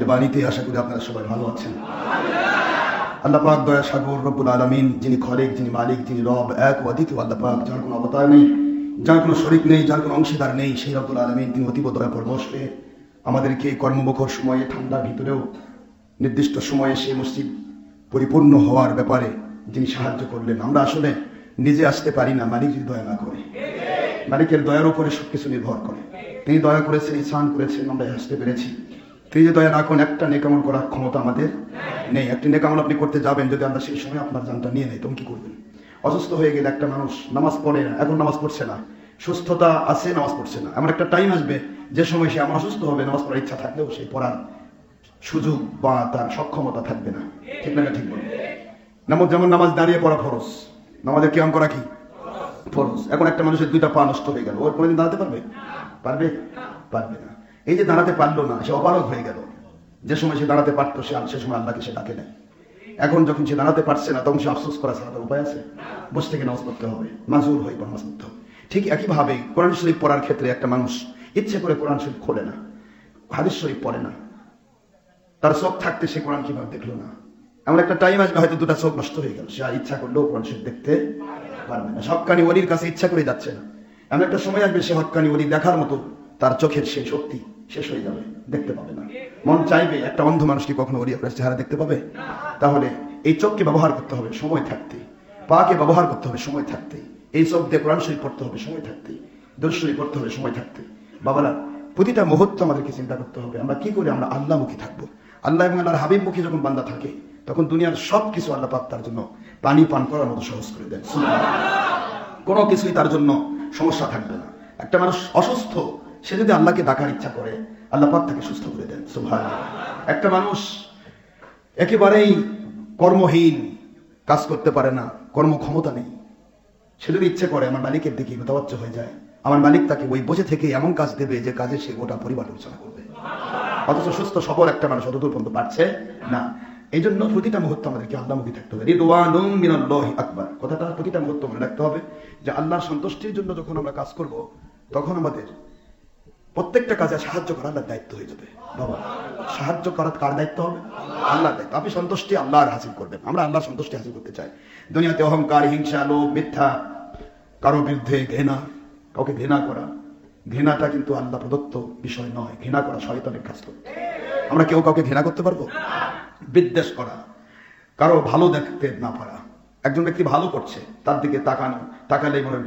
বাণীতে আশা করি আপনারা সবাই ভালো আছেন। আল্লাহ পাক দয়া সাগর রব্বুল আলামিন, যিনি খলিক, যিনি মালিক, যিনি রব, এক ও অদ্বিতীয় আল্লাহ পাক, যার কোনো অবতার নেই, যার কোনো শরীক নেই, যার কোনো অংশীদার নেই, সেই রব্বুল আলামিন তিনি অতীব দয়া পরবশ হয়ে আমাদেরকে কর্মমুখর সময়ে ঠান্ডার ভিতরেও নির্দিষ্ট সময়ে সেই মসজিদ পরিপূর্ণ হওয়ার ব্যাপারে যিনি সাহায্য করলেন। আমরা আসলে নিজে আসতে পারি না, মালিক যদি দয়া না করে। মালিকের দয়ার উপরে সবকিছু নির্ভর করে। তিনি দয়া করেছেন, ইহসান করেছেন, আমরা আসতে পেরেছি। তিনি যে দয়া না করেন, একটা নেকামল করার ক্ষমতা আমাদের নেই। একটি নেকামল আপনি করতে যাবেন, যদি আমরা সেই সময় আপনার জানটা নিয়ে নেই, তখন কি করবেন? অসুস্থ হয়ে গেলে একটা মানুষ নামাজ পড়ে না, এখন নামাজ পড়ছে না, সুস্থতা আছে, নামাজ পড়ছে না। এমন একটা টাইম আসবে যে সময় সে আমার অসুস্থ হবে, নামাজ পড়ার ইচ্ছা থাকলেও সে পড়ার সুযোগ বা তার সক্ষমতা থাকবে না। ঠিক না? ঠিক বলুন। যেমন নামাজ দাঁড়িয়ে পড়া ফরজ, নামাজের কিয়াম করা কি ফরজ। এখন একটা মানুষের দুইটা পা নষ্ট হয়ে গেল, ওর কোনোদিন দাঁড়াতে পারবে? পারবে? পারবে না। এই যে দাঁড়াতে পারলো না, সে অপারগ হয়ে গেল। যে সময় সে দাঁড়াতে পারতো, সে সময় আল্লাহকে সে ডাকে নেয়। এখন যখন সে দাঁড়াতে পারছে না, তখন সে আফসোস করা ছাড়া তার উপায় আছে? বসে থেকে নামাজ পড়তে হবে, মাজুর হয়ে নামাজ পড়তে হবে। ঠিক একইভাবে কোরআন শরীফ পড়ার ক্ষেত্রে একটা মানুষ ইচ্ছে করে কোরআন শরীফ খোলে না, হাদিস শরীফ পড়ে না, তার চোখ থাকতে সে কোরআন কিভাবে দেখলো না? এমন একটা টাইম আসবে হয়তো দুটা চোখ নষ্ট হয়ে গেল, সে আর ইচ্ছা করলেও কোরআন শরীফ দেখতে পারবে না। হক্কানি ওলির কাছে ইচ্ছা করে যাচ্ছে না, এমন একটা সময় আসবে সে হক্কানি ওলি দেখার মতো তার চোখের সেই শক্তি শেষ হয়ে যাবে, দেখতে পাবে না। মন চাইবে, একটা অন্ধ মানুষ কি কখনো ওলি আপনার চেহারা দেখতে পাবে? তাহলে এই চোখকে ব্যবহার করতে হবে সময় থাকতে, পাকে ব্যবহার করতে হবে সময় থাকতে, এই চোখ দিয়ে কোরআন শরীফ পড়তে হবে সময় থাকতে, দরুদ শরীফ পড়তে হবে সময় থাকতে। বাবারা, প্রতিটা মুহূর্ত আমাদেরকে চিন্তা করতে হবে আমরা কি করে আমরা আল্লাহমুখী থাকবো। আল্লাহ এবং আল্লাহর হাবিবমুখী যখন বান্দা থাকে, তখন দুনিয়ার সব কিছু আল্লাহ পাক তার জন্য পানি পান করার মতো সহজ করে দেন। কোনো কিছুই তার জন্য সমস্যা থাকবে না। একটা মানুষ অসুস্থ, সে যদি আল্লাহকে ডাকার ইচ্ছা করে, আল্লাহ পাক তাকে সুস্থ করে দেন। সুবহানাল্লাহ। একটা মানুষ একেবারেই কর্মহীন, কাজ করতে পারে না, কর্মক্ষমতা নেই, সে যদি ইচ্ছে করে আমার মালিকের দিকে মোতাবাজ্জ হয়ে যায়, আমার মালিক তাকে ওই বসে থেকে এমন কাজ দেবে যে কাজে সে গোটা পরিবার পরিচালনা করবে। অথচ সুস্থ সবল একটা মানুষ অতদূর পর্যন্ত পারছে না। এই জন্য প্রতিটা মুহূর্ত আমাদেরকে আল্লাহমুখী থাকতে হবে। রিদওয়ানুম মিনাল্লাহি আকবার, কথাটা প্রতিটা মুহূর্ত মনে রাখতে হবে যে আল্লাহর সন্তুষ্টির জন্য যখন আমরা কাজ করব, তখন আমাদের প্রত্যেকটা কাজে সাহায্য করা আল্লাহর দায়িত্ব হয়ে যাবে। বাবা, সাহায্য করার কার দায়িত্ব হবে? আল্লাহর দায়িত্ব। আপনি সন্তুষ্টি আল্লাহর হাসিল করবেন। আমরা আল্লাহর সন্তুষ্টি হাসিল করতে চাই। দুনিয়াতে অহংকার, হিংসা, লোভ, মিথ্যা, কারো বিরুদ্ধে ঘৃণা, কাউকে ঘৃণা করা, ঘৃণাটা কিন্তু আল্লাহ প্রদত্ত বিষয় নয়। ঘৃণা করা শয়তানের কাজ করতে। আমরা কেউ কাউকে ঘৃণা করতে পারবো? বিদ্বেষ করা, কারো ভালো দেখতে না পারা, একজন ব্যক্তি ভালো করছে তার দিকে তাকানো, তাকালেই মনে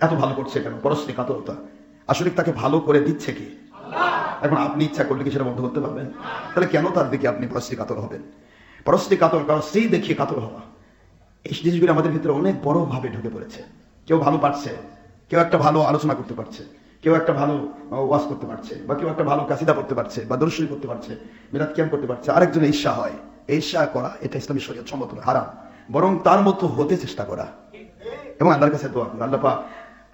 এত ভালো করছে কেন, পরশ্রী কাতরতা। আসলে তাকে ভালো করে দিচ্ছে কি? এখন আপনি ইচ্ছা করলে কি সেটা বন্ধ করতে পারবেন? তাহলে কেন তার দিকে আপনি পরশ্রী কাতর হবেন? পরশ্রী কাতর, কারো স্ত্রী দেখিয়ে কাতর হওয়া, এই জিনিসগুলো আমাদের ভিতরে অনেক বড় ভাবে ঢুকে পড়েছে। কেউ ভালো পারছে, কেউ একটা ভালো আলোচনা করতে পারছে, কেউ একটা ভালো ওয়াজ করতে পারছে, বা কেউ একটা ভালো কাসিদা করতে পারছে, বা দরুদ শরীফ করতে পারছে, মিলাদ কিয়াম করতে পারছে, আরেকজনের ঈর্ষা হয়। এই ঈর্ষা করা এটা ইসলামী শরীয়ত সম্মত হারাম। বরং তার মতো হতে চেষ্টা করা এবং আল্লাহর কাছে দোয়া করা, আল্লাহ পাক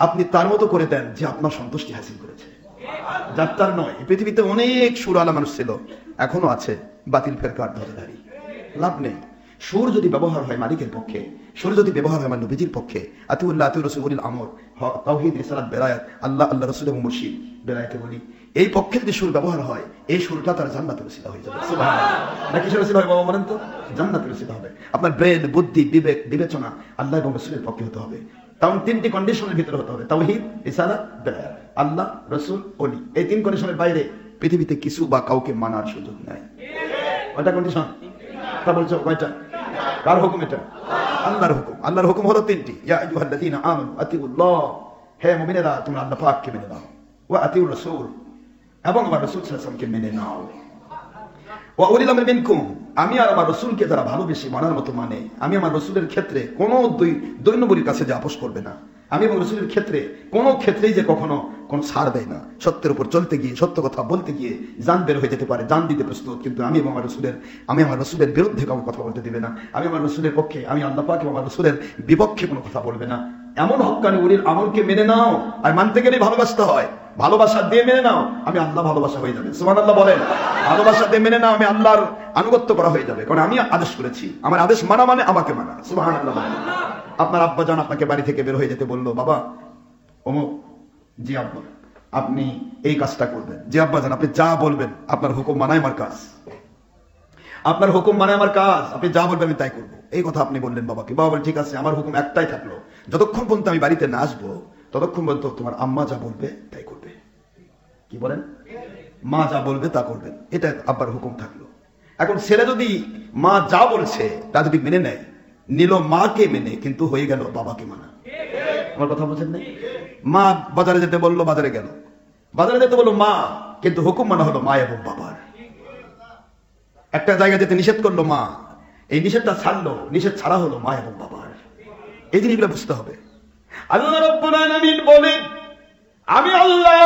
আপনি তার মতো করে দেন যে আপনার সন্তুষ্টি হাসিল করেছে, যার তার নয়। পৃথিবীতে অনেক সুরওয়ালা মানুষ ছিল, এখনো আছে, বাতিল ফেরকার ধরেধারী, লাভ নেই। সুর যদি ব্যবহার হয় মালিকের পক্ষে, সুর যদি ব্যবহার হয় আমার নবীজির পক্ষে, আতিউল্লাহ আতিউর রাসূল উলিল আমর, তাওহীদ, রিসালাত, বেলায়াত, আল্লাহ আল্লাহ রাসূল এবং মুর্শিদ, বেলায়েতে বলি, এই পক্ষে যদি সুর ব্যবহার হয়, এই সুরটা তার জান্নাতের ওসিলা হয়ে যাবে। সুবহানাল্লাহ। নাকি সুর ওসিলা হবে বাবা, বলেন তো? জান্নাতের ওসিলা হবে। আপনার ব্রেন, বুদ্ধি, বিবেক, বিবেচনা আল্লাহ এবং রাসূলের পক্ষে হতে হবে। তাও তিনটি কন্ডিশনের ভিতরে হতে হবে: তাওহীদ, রিসালাত, বেলায়াত, আল্লাহ, রাসূল, ওলি। এই তিন কন্ডিশনের বাইরে পৃথিবীতে কিছু বা কাউকে মানার সুযোগ নাই। কয়টা কন্ডিশন? তা বলছো কয়টা? কার হুকুম এটা? আল্লাহর হুকুম। আল্লাহর হুকুম হলো তিনটি। ইয়া আইয়ুহাল্লাযীনা আমানু আতিউল্লাহ, হে মুমিনেরা তোমরা আল্লাহ পাককে মেনে নাও, ওয়া আতিউর রাসূল, এবং আমার রাসূল সাল্লাল্লাহু আলাইহি ওয়াসাল্লামকে মেনে নাও, ওয়া উলিল আমরি মিনকুম, আমি আর আমার রাসূলকে যারা ভালোবেসে মানার মতো মানে, আমি আমার রাসূলের ক্ষেত্রে কোনো দুই নম্বরের কাছে যে আপোষ করবে না, আমি এবং রাসূলের ক্ষেত্রে কোনো ক্ষেত্রেই যে কখনো কোনো ছাড় দেয় না। সত্যের উপর চলতে গিয়ে, সত্য কথা বলতে গিয়ে জান বের হয়ে যেতে পারে, জান দিতে প্রস্তুত, কিন্তু আমি আমার রাসূলের বিরুদ্ধে কাউকে কথা বলতে দিবে না। আমি আমার রাসূলের পক্ষে, আমি আল্লাহ পাক এবং আমার রাসূলের বিপক্ষে কোনো কথা বলবে না। এমন হক্কানি ওলির আমলকে মেনে নাও। আর মানতে গেলে ভালোবাসতে হয়, ভালোবাসা দিয়ে মেনে নাও, আমি আল্লাহ ভালোবাসা হয়ে যাবে। সুবহানাল্লাহ বলেন। ভালোবাসা দিয়ে মেনে নাও, আমি আল্লাহর আনুগত্য করা হয়ে যাবে, কারণ আমি আদেশ করেছি। আমার আদেশ মানা মানে আমাকে মানা। সুবহানাল্লাহ বলেন। আপনার আব্বা জান আপনাকে বাড়ি থেকে বের হয়ে যেতে বললো, বাবা অমুক, জি আব্বা আপনি এই কাজটা করবেন, জি আব্বা জান আপনি যা বলবেন, আপনার হুকুম মানাই আমার কাজ। আপনার হুকুম মানে আমার কাজ, আপনি যা বলবেন আমি তাই করবো। এই কথা আপনি বললেন বাবাকে। বাবা বলেন ঠিক আছে, আমার হুকুম একটাই থাকলো, যতক্ষণ পর্যন্ত আমি বাড়িতে না আসবো ততক্ষণ পর্যন্ত তোমার আম্মা যা বলবে তাই করবে। কি বলেন? মা যা বলবে তা করবেন, এটা আব্বার হুকুম থাকলো। এখন ছেলে যদি মা যা বলছে তা যদি মেনে নেয়, নিল মাকে মেনে, কিন্তু হয়ে গেল বাবাকে মানা। আমার কথা বলছেন না? মা বাজারে যেতে বললো, বাজারে গেল। বাজারে যেতে বললো মা, কিন্তু হুকুম মানা হলো মা এবং বাবার। একটা জায়গা যেতে নিষেধ করলো মা, এই নিষেধটা ছাড়লো, নিষেধ ছাড়া হলো মা এবং বাবার। এই জিনিসগুলো বুঝতে হবে। আল্লাহ রাব্বুল আলামিন বলেন, আমি আল্লাহ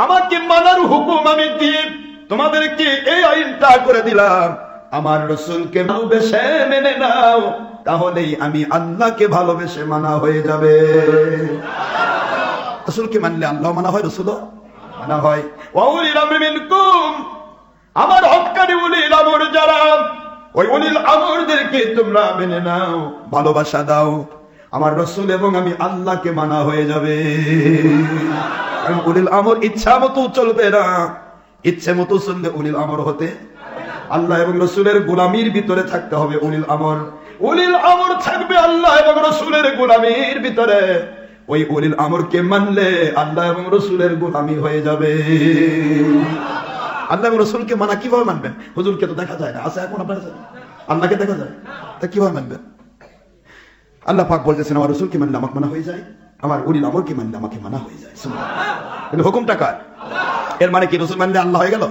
আমাকে মানার হুকুম আমি দিয়ে তোমাদেরকে এই আইনটা করে দিলাম, আমার রাসূলকে ভালোবেসে মেনে নাও, তাহলেই আমি আল্লাহকে ভালোবেসে মানা হয়ে যাবে। রাসূলকে মানলে আল্লাহ মানা হয়, রাসূলও মানা হয়। ওয়া উলিল আমরি মিনকুম, আমার হক্কানি উলিল আমর যারা, ওই উলিল আমরদেরকে তোমরা মেনে নাও, ভালোবাসা দাও, আমার রাসূল এবং আমি আল্লাহকে মানা হয়ে যাবে। কারণ উলিল আমর ইচ্ছা মতো চলবে না, ইচ্ছে মতো চললে উলিল আমর হতে আল্লাহ এবং রাসূলের গোলামির ভিতরে থাকতে হবে। উলিল আমর থাকবে আল্লাহ এবং রাসূলের গোলামির ভিতরে। ওই উলিল আমরকে মানলে আল্লাহ এবং রাসূলের গোলামি হয়ে যাবে। আল্লাহ এবং রাসূলকে মানা কিভাবে মানবেন? হুজুরকে তো দেখা যায় না, আছে এখন আপনার কাছে? আল্লাহকে দেখা যায়, তা কিভাবে মানবেন? আল্লাহ পাক বলতেছেন, আমার রাসূলকে মানলে আমাকে মানা হয়ে যায়, আমার উলিল আমরকে মানলে আমাকে মানা হয়ে যায়। সুবহানাল্লাহ। কিন্তু হুকুমটা কার? এর মানে কি রাসূল মানলে আল্লাহ হয়ে গেল,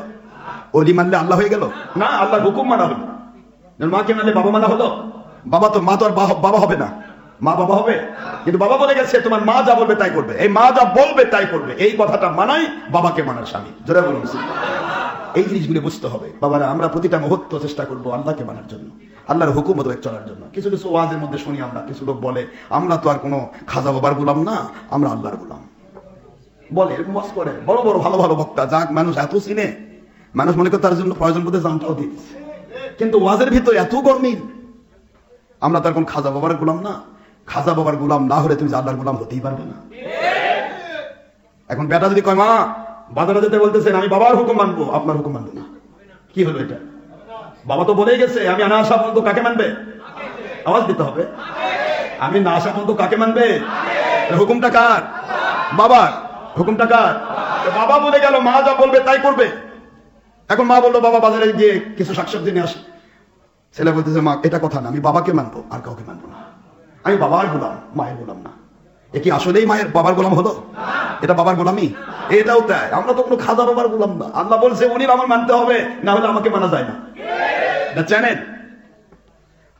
ওলি মানলে আল্লাহ হয়ে গেল? না, আল্লাহর হুকুম মানা হলো। মাকে মানলে বাবা মানা হলো। বাবা তো, মা তো আর বাবা হবে না, মা বাবা হবে। কিন্তু বাবা বলে গেছে তোমার মা যা বলবে তাই করবে, এই মা যা বলবে তাই করবে, এই কথাটা মানাই বাবাকে মানার স্বামী। জোরে বলুন। এই জিনিসগুলো বুঝতে হবে বাবারা। আমরা প্রতিটা মুহূর্ত চেষ্টা করবো আল্লাহকে মানার জন্য, আল্লাহর হুকুম মোতাবেক চলার জন্য। কিছু কিছু ওয়াজের মধ্যে শুনি আমরা, কিছু লোক বলে আমরা তো আর কোনো খাজা বাবার গোলাম না, আমরা আল্লাহর গোলাম বলে, এরকম ওয়াজ করে। বড় বড় ভালো ভালো বক্তা, যাক মানুষ এত চিনে, মানুষ মনে করে তার জন্য প্রয়োজন বোধে জানটাও দিচ্ছে, কিন্তু ওয়াজের ভিতরে এত গরমিল। আমরা তার কোন খাজা বাবার গোলাম না, খাজা বাবার গোলাম না হলে তুমি আল্লাহর গোলাম হতেই পারবে না। এখন বেটা যদি কয় মা বাজারে যেতে বলতেছেন, আমি বাবার হুকুম মানবো, আপনার হুকুম মানবো না, কি হলো এটা? বাবা তো বলেই গেছে আমি না আসা পর্যন্ত কাকে মানবে? আওয়াজ দিতে হবে। আমি না আসা পর্যন্ত কাকে মানবে? হুকুমটা কার? বাবার। হুকুমটা কার? বাবা বলে গেল মা যা বলবে তাই করবে। এখন মা বললো বাবা বাজারে গিয়ে কিছু শাকসবজি নিয়ে আসে, ছেলে বলতেছে মা এটা কথা না, আমি বাবাকে মানবো, আর কাউকে মানবো না, আমি বাবার গোলাম, মায়ের গোলাম না। এ কি আসলেই মায়ের বাবার গোলাম হলো? এটা বাবার গোলামি? এটাও তাই। আমরা তো কোনো খাজা বাবার গোলাম না। আল্লাহ বলছে উনি আমার মানতে হবে, না হলে আমাকে মানা যায় না। জানেন,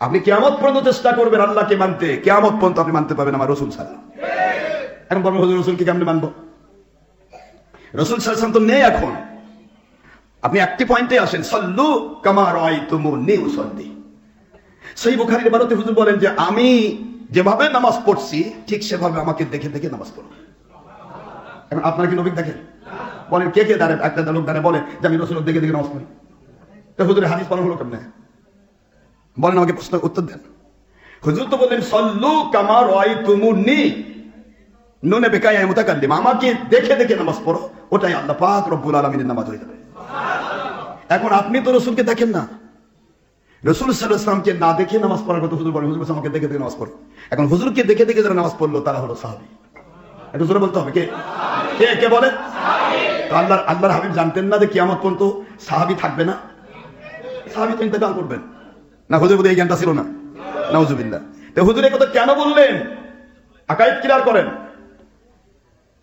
আপনি কিয়ামত পর্যন্ত চেষ্টা করবেন আল্লাহকে মানতে, কিয়ামত পর্যন্ত আপনি মানতে পারবেন আমার রাসূল ছাড়া। এখন বলবো হুজুর রাসূলকে কেমনে মানবো? রাসূল সাল্লাল্লাহু আলাইহি ওয়াসাল্লাম তো নেই এখন। আপনি একটি পয়েন্টে আসেন, সাল্লু কামা রাআইতুমুনি উসাল্লি। সহিহ বুখারীর ইবারতে হুজুর বলেন যে আমি যেভাবে নামাজ পড়ছি ঠিক সেভাবে আমাকে দেখে দেখে নামাজ পড়ো। এখন আপনারা কি নবী দেখেন? বলেন কে কে দাঁড়ায়? একটা লোক দাঁড়ায় বলে যে আমি রাসূল দেখে দেখে নামাজ পড়ি। তো হুজুরের হাদিস পড়া হলো কেমনে? বলেন আমাকে প্রশ্ন উত্তর দেন। হুজুর তো বললেন সাল্লু কামা রাআইতুমুনি, নুনে বেকায়া মুতাকাল্লিম, আমাকে দেখে দেখে নামাজ পড়ো, ওটাই আল্লাহ পাক রব্বুল আলামিনের নামাজ হয়ে যাবে। এখন আপনি তো রাসূলকে দেখেন না, রাসূল সাল্লাল্লাহু আলাইহি ওয়াসাল্লামকে না দেখে নামাজ পড়ার কথা হুজুর বলেন, হুজুর আমাকে দেখে দেখে নামাজ পড়ো। এখন হুজুরকে দেখে দেখে যারা নামাজ পড়লো তারা হলো সাহাবী। এটা জোরে বলতে হবে, কে কে কে বলে? সাহাবী। আল্লাহর হাবিব জানতেন না যে কিয়ামত পর্যন্ত সাহাবী থাকবে না? সাহাবী তো ইন্তেকাল করবেন না, হুজুর বোধহয় এই জ্ঞানটা ছিল না, নাউজুবিল্লাহ। তো হুজুর এই কথা কেন বললেন? আকাইদ ক্লিয়ার করেন।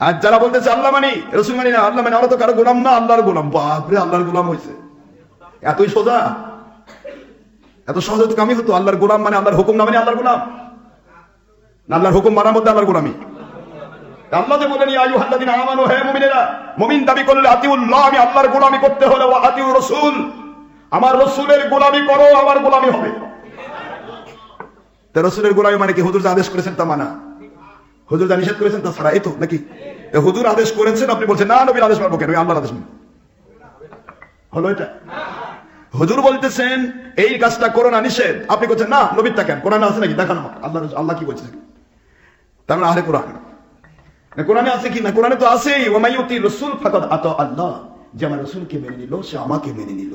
আর যারা বলতেছে আল্লাহ মানি রাসূল মানি না, আল্লাহ মানি, আমরা তো কারো গোলাম না, আল্লাহর গোলাম। বাপরে, আল্লাহর গোলাম হইছে এতই সোজা? এত সহজে তো কামি হতো? আল্লাহর গোলাম মানে আল্লাহর হুকুম না মানে আল্লাহর গোলাম না? আল্লাহর হুকুম মানার মধ্যে আল্লাহর গোলামি। আল্লাহ যে বলেন ইয়া আইয়ুহাল্লাযীনা আমানু, হে মুমিনেরা, মুমিন দাবি করলে আতিউল্লাহ, আমি আল্লাহর গোলামি করতে হলে, ওয়া আতিউর রাসূল, আমার রাসূলের গোলামি করো, আমার গোলামি হবে। তা রাসূলের গোলামি মানে কি? হুজুর যা আদেশ করেছেন তা মানা, হুজুর যা নিষেধ করেছেন তা ছাড়া, এই তো নাকি? হুজুর আদেশ করেছেন, আপনি বলছেন না নবীর আদেশ মানবো কেন? আল্লাহর আদেশ মানবো, হলো এটা? হুজুর বলতেছেন এই কাজটা করো না, নিষেধ, আপনি বলছেন না নবীর তা কেন? কোরআনে আছে নাকি? দেখানো আল্লাহ কি বলছে? তার মানে আরে কোরআন কোরআনে আছে কি না? কোরআনে তো আছেই, ওয়া মাইয়ুতি রাসূল ফাকাদ আতা আল্লাহ, যে আমার রাসূলকে মেনে নিল সে আমাকে মেনে নিল।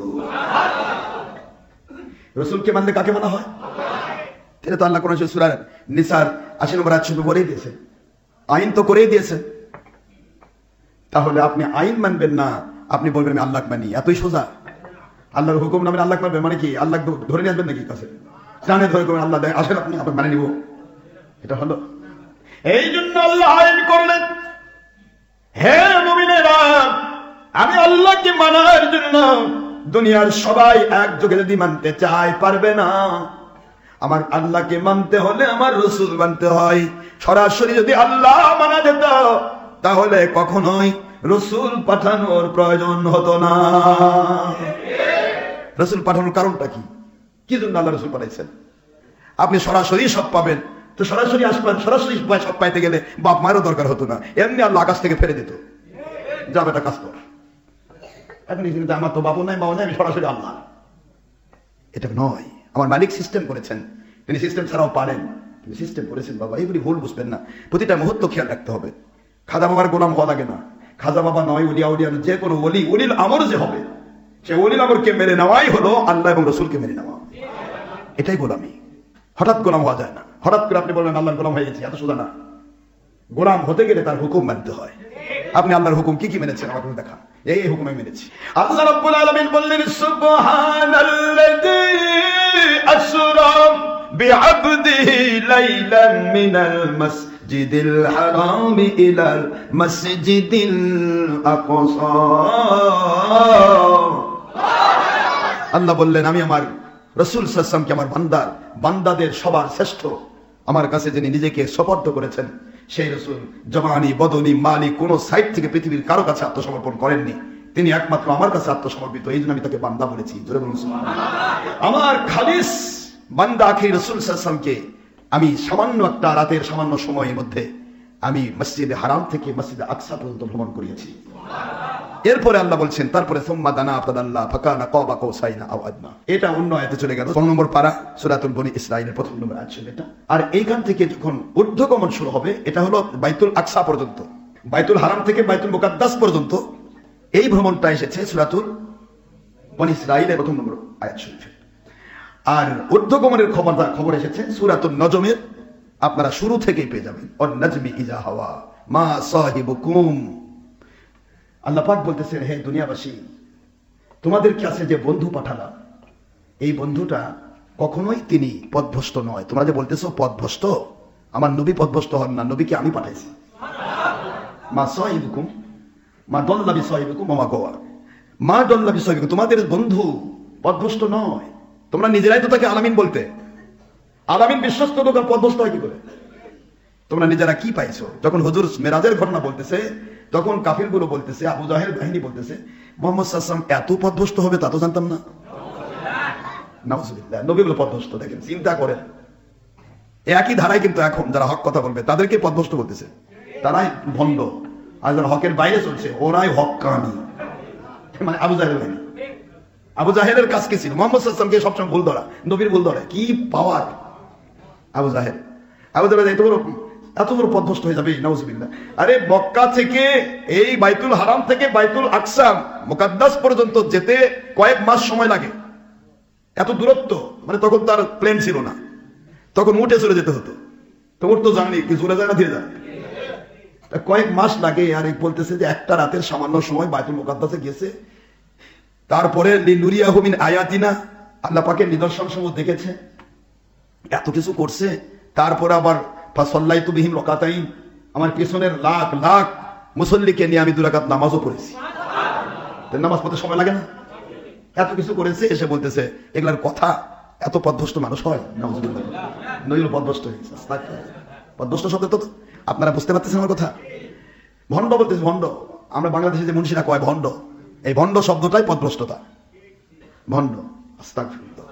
রসুলকে মানলে কাকে মানা হয়? এটা তো আল্লাহ কোরআন সূরা নিসার 80 নম্বর আয়াত বলেই দিয়েছে, আইন তো করেই দিয়েছে। তাহলে আপনি আইন মানবেন না, আপনি বলবেন আমি আল্লাহ মানি, এতই সোজা? আল্লাহর হুকুম নামে আল্লাহ মানবেন মানে কি? আল্লাহ ধরে নিয়ে আসবেন নাকি কাছে? জানে ধরে করবেন আল্লাহ দেয়, আসেন আপনি আপনার মানে নিব, এটা হলো? এই জন্য আল্লাহ আইন করলেন, হে মুমিনেরা, আমি আল্লাহকে মানার জন্য দুনিয়ার সবাই একযোগে যদি মানতে চায় পারবে না। আমার আল্লাহকে মানতে হলে আমার রসুল মানতে হয়। সরাসরি যদি আল্লাহ মানা যেত তাহলে কখনোই রসুল পাঠানোর প্রয়োজন হতো না। রসুল পাঠানোর কারণটা কি? কি জন্য আল্লাহ রসুল পাঠাইছেন? আপনি সরাসরি সব পাবেন, তো সরাসরি আসবেন, সরাসরি সব পাইতে গেলে বাপ মায়েরও দরকার হতো না, এমনি আল্লাহ আকাশ থেকে ফেলে দিত, যাবে এটা কাজ কর। এখন আমার তো বাবু নাই, বাবু নাই, আমি সরাসরি আল্লাহ। এটা নয়, আমার মালিক সিস্টেম করেছেন, তিনি সিস্টেম ছাড়াও পারেন, তিনি সিস্টেম করেছেন বাবা, এইগুলি ভুল বুঝবেন না, প্রতিটা মুহূর্ত খেয়াল রাখতে হবে। খাজা বাবার গোলাম হওয়া লাগে না, খাজা বাবা নয়, উলিয়া উলিয়া যে কোনো ওলি, উলিল আমর যে হবে, সে উলিল আমরকে মেনে নেওয়াই হলো আল্লাহ এবং রসুলকে মেনে নেওয়া, এটাই গোলামি। হঠাৎ গোলাম হওয়া যায় না, হঠাৎ করে আপনি বলবেন আল্লাহর গোলাম হয়ে গেছি, এত সোজা না। গোলাম হতে গেলে তার হুকুম মানতে হয়। আপনি আল্লাহর হুকুম কি কি মেনেছেন আমাকে দেখান, এই হুকুম আমি মেনেছি। আল্লাহ রাব্বুল আলামিন বললেন সুবহানাল্লাযী আসরা বিআবদিহি লাইলাম মিনাল মাসজিদিল হারাম ইলাল মাসজিদিল আকসা। আল্লাহ বললেন আমি আমার রাসূল সাল্লাল্লাহু আলাইহি ওয়াসাল্লামকে আমার বান্দাদের সবার শ্রেষ্ঠ আমার কাছে যিনি নিজেকে সুপর্দ করেছেন, সেই রাসূল জবানি বদনি মালি কোন সাইড থেকে পৃথিবীর কারো কাছে আত্মসমর্পণ করেননি, তিনি একমাত্র আমার কাছে আত্মসমর্পিত, এই জন্য আমি তাকে বান্দা বলেছি। জোরে বলুন সুবহানাল্লাহ। আমার খালিস বান্দা আখির রাসূল সাল্লাল্লাহু আলাইহি ওয়াসাল্লামকে আমি সামান্য একটা রাতের সামান্য সময়ের মধ্যে আমি মসজিদে হারাম থেকে মসজিদে আকসা পর্যন্ত ভ্রমণ করিয়েছি। এরপরে আল্লাহ বলছেন তারপরে সুম্মা দানা ফাদাল্লাহ ফাকানা কাবা কাউসাইনা আও আদনা। এটা অন্য আয়াতে চলে গেল, 1 নম্বর পারা সূরাতুল বনী ইসরাঈলের 1 নম্বর আয়াত ছিল এটা। আর এইখান থেকে যখন ঊর্ধ্বগমন শুরু হবে, এটা হলো বাইতুল আকসা পর্যন্ত, বাইতুল হারাম থেকে বাইতুল মুকাদ্দাস পর্যন্ত এই ভ্রমণটা এসেছে সূরাতুল বনী ইসরাঈলের 1 নম্বর আয়াত শরীফে। আর ঊর্ধ্বগমনের খবর এসেছে সূরাতুন নজমের, আপনারা শুরু থেকেই পেয়ে যাবেন, ওয়ান নাজমি ইযা হাওয়া মা সাহিবুকুম। আল্লাহ পাক বলতেছেন হে দুনিয়াবাসী, তোমাদের কাছে যে বন্ধু পাঠালাম, এই বন্ধুটা কখনোই তিনি পথভ্রষ্ট নয়। তোমরা যে বলতেছো পথভ্রষ্ট, আমার নবী পথভ্রষ্ট হন না, নবীকে আমি পাঠাইছি। মা সাহিবুকুম মা দল্লা বিসাহিবুকুম ওয়া মা গাওয়া, মা দল্লা বিসাহিবুকুম, তোমাদের বন্ধু পথভ্রষ্ট নয়। তোমরা নিজেরাই তো তাকে আলামিন বলতে, আলামিন বিশ্বস্ত লোক পথভ্রষ্ট হয় কি করে? তোমরা নিজেরা কি পাইছো? যখন হুজুর মেরাজের ঘটনা বলতেছে, তখন কাফির গুলো বলতেছে, আবু জাহেল বাহিনী বলতেছে মুহাম্মদ সাল্লাল্লাহু আলাইহি ওয়াসাল্লাম এত পথভ্রষ্ট হবে তা তো জানতাম না। নাউজুবিল্লাহ, নবীগুলো পথভ্রষ্ট, দেখেন চিন্তা করেন। একই ধারায় কিন্তু এখন যারা হক কথা বলবে তাদেরকে পথভ্রষ্ট বলতেছে, তারাই ভণ্ড। আর যারা হকের বাইরে চলছে ওরাই হক্কানি, মানে আবু জাহেল বাহিনী। আবু জাহেলের কাজ কি ছিল? মুহাম্মদ সাল্লাল্লাহু আলাইহি ওয়াসাল্লামকে সবসময় ভুল ধরা, নবীর ভুল ধরে। কি পাওয়ার আবু জাহেল! আবু জাহেল এত বড় পথভ্রষ্ট হয়ে যাবে, নাউজুবিল্লাহ। আরে মক্কা থেকে এই বাইতুল হারাম থেকে বাইতুল আকসা মুকাদ্দাস পর্যন্ত যেতে কয়েক মাস সময় লাগে, এত দূরত্ব। মানে তখন তার প্লেন ছিল না, তখন উঠে চলে যেতে হতো। তো উঠ তো জানি কি চলে যায় না, ধীরে যায়, কয়েক মাস লাগে। আর বলতেছে যে একটা রাতের সামান্য সময় বাইতুল মুকাদ্দাসে গেছে, তারপরে লিনুরিয়াহু মিন আয়াতিনা, আল্লাহ পাকের নিদর্শন সমূহ দেখেছে, এত কিছু করছে। তারপরে আবার ফাসাল্লাইতু বিহিম রাকাতাইন, আমার পিছনের লাখ লাখ মুসল্লিকে নিয়ে আমি 2 রাকাত নামাজও পড়েছি। নামাজ পড়তে সময় লাগে না? এত কিছু করেছে, এসে বলতেছে এগুলার কথা, এত পথভ্রষ্ট মানুষ হয়? নাউজুবিল্লাহ, নইল পথভ্রষ্ট হয়েছে। পথভ্রষ্ট শব্দ তো আপনারা বুঝতে পারতেছেন আমার কথা। ভণ্ড বলতেছে, ভণ্ড। আমরা বাংলাদেশে যে মুন্সিরা কয় ভণ্ড, এই ভণ্ড শব্দটাই পথভ্রষ্টতা, ভণ্ড। আস্তাগফিরুল্লাহ।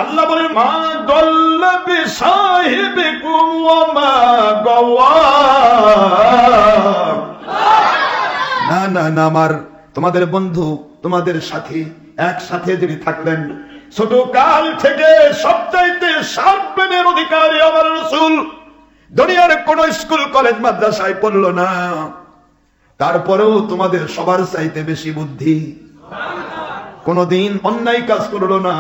আল্লাহ বলেন মা দল্লা বিসাহিবিকুম ওয়া মা গাওয়া। না না না, আমার তোমাদের বন্ধু, তোমাদের সাথী, একসাথে যিনি থাকলেন ছোট কাল থেকে, সবচাইতে সার্বভৌমের অধিকারী আমার রাসূল, দুনিয়ার কোন স্কুল কলেজ মাদ্রাসায় পড়লো না, তারপরেও তোমাদের সবার চাইতে বেশি বুদ্ধি, কোনদিন অন্যায় কাজ করলো না,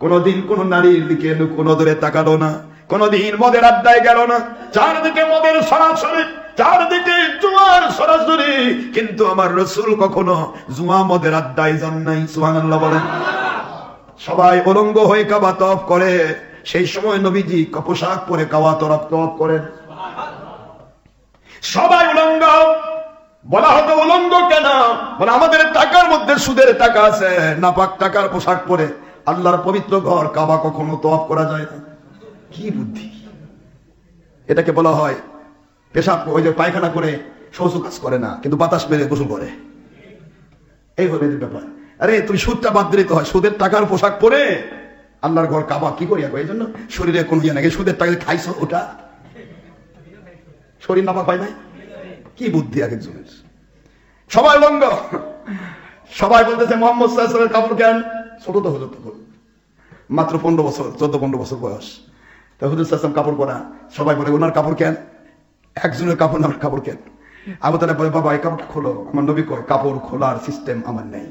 কোনদিন কোন নারীর দিকে কোন দূরে তাকালো না, কোনদিন মদের আড্ডায় গেল না। চারদিকে মদের সরাসরি, চারদিকে জুয়ার সরাসরি, কিন্তু আমার রাসূল কখনো জুয়া মদের আড্ডায় যান নাই। সুবহানাল্লাহ বলেন। সবাই উলঙ্গ হয়ে কাবা তওয়াফ করে, সেই সময় নবীজি পোশাক পরে কাবা তওয়াফ করেন। সবাই উলঙ্গ। বলা হতো উলঙ্গ কেন? বলে আমাদের টাকার মধ্যে সুদের টাকা আছে, নাপাক টাকার পোশাক পরে আল্লাহর পবিত্র ঘর কাবা কখনো তওয়াফ করা যায় না। কি বুদ্ধি! এটাকে বলা হয় পেশাব, ওই যে পায়খানা করে শৌচ কাজ করে না, কিন্তু বাতাস মেরে গোসল করে। এই হলো এদের ব্যাপার। আরে তুমি সুদটা বাদ দিতে হয়, সুদের টাকার পোশাক পরে আল্লাহর ঘর কাবা কি করিয়া? এই জন্য শরীরে কোন ইয়ে নাকি সুদের টাকা খাইছো, ওটা শরীর নাপাক হয় নাই। কি বুদ্ধি এক একজনের! সবাই লঙ্গ। সবাই বলতেছে মুহাম্মদ সাল্লাল্লাহু আলাইহি ওয়াসাল্লামের কাপড় কেন? ছোট তো হলো, তখন মাত্র 15 বছর, 14-15 বছর বয়স। তা হুজুর সাল্লাল্লাহু আলাইহি ওয়াসাল্লাম কাপড় পরা। সবাই বলে ওনার কাপড় কেন? একজনের কাপড় না, কাপড় কেন? আবু তালেব বলে বাবা এই কাপড় খোলো। আমার নবী কয় কাপড় খোলার সিস্টেম আমার নেই।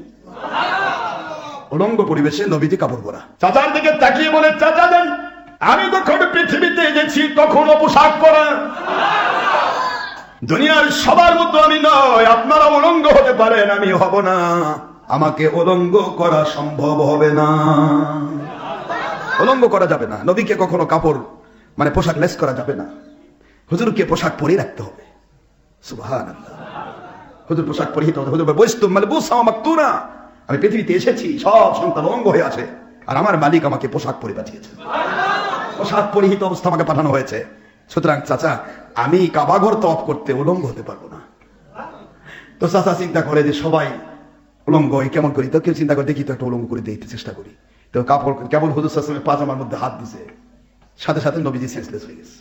উলঙ্গ পরিবেশে নবীজি কাপড় পরা। চাচার দিকে তাকিয়ে বলে চাচা দেন, আমি যখন পৃথিবীতে গেছি তখন পোশাক পরা। দুনিয়ার সবার মতো আমি নয়, আপনারা উলঙ্গ হতে পারেন, আমি হব না। আমাকে উলঙ্গ করা সম্ভব হবে না। উলঙ্গ করা যাবে না। নবীকে কখনো কাপড় মানে পোশাক লেস করা যাবে না। হুজুরকে পোশাক পরে রাখতে হবে। সুবহানাল্লাহ। হুজুর পোশাক পরিহিত হতে। হুজুর বৈস্তুম মানে বুসামা মাকতুনা, আমি পৃথিবীতে এসেছি, সব সন্তান উলঙ্গ হয়ে আছে, আর আমার মালিক আমাকে পোশাক পরে পাঠিয়েছে। পোশাক পরিহিত অবস্থা আমাকে পাঠানো হয়েছে। সুতরাং চাচা আমি কাবা ঘর তওয়াফ করতে উলঙ্গ হতে পারবো না। তো চাচা চিন্তা করে যে সবাই উলঙ্গ, কেমন করি? তো কেউ চিন্তা করে দেখি তো একটা উলঙ্গ করে দিতে চেষ্টা করি। তো কাপড় কেবল হুজুর সাল্লাল্লাহু আলাইহি ওয়াসাল্লামের পাজামার মধ্যে হাত দিছে, সাথে সাথে নবীজি সেন্সলেস হয়ে গেছে।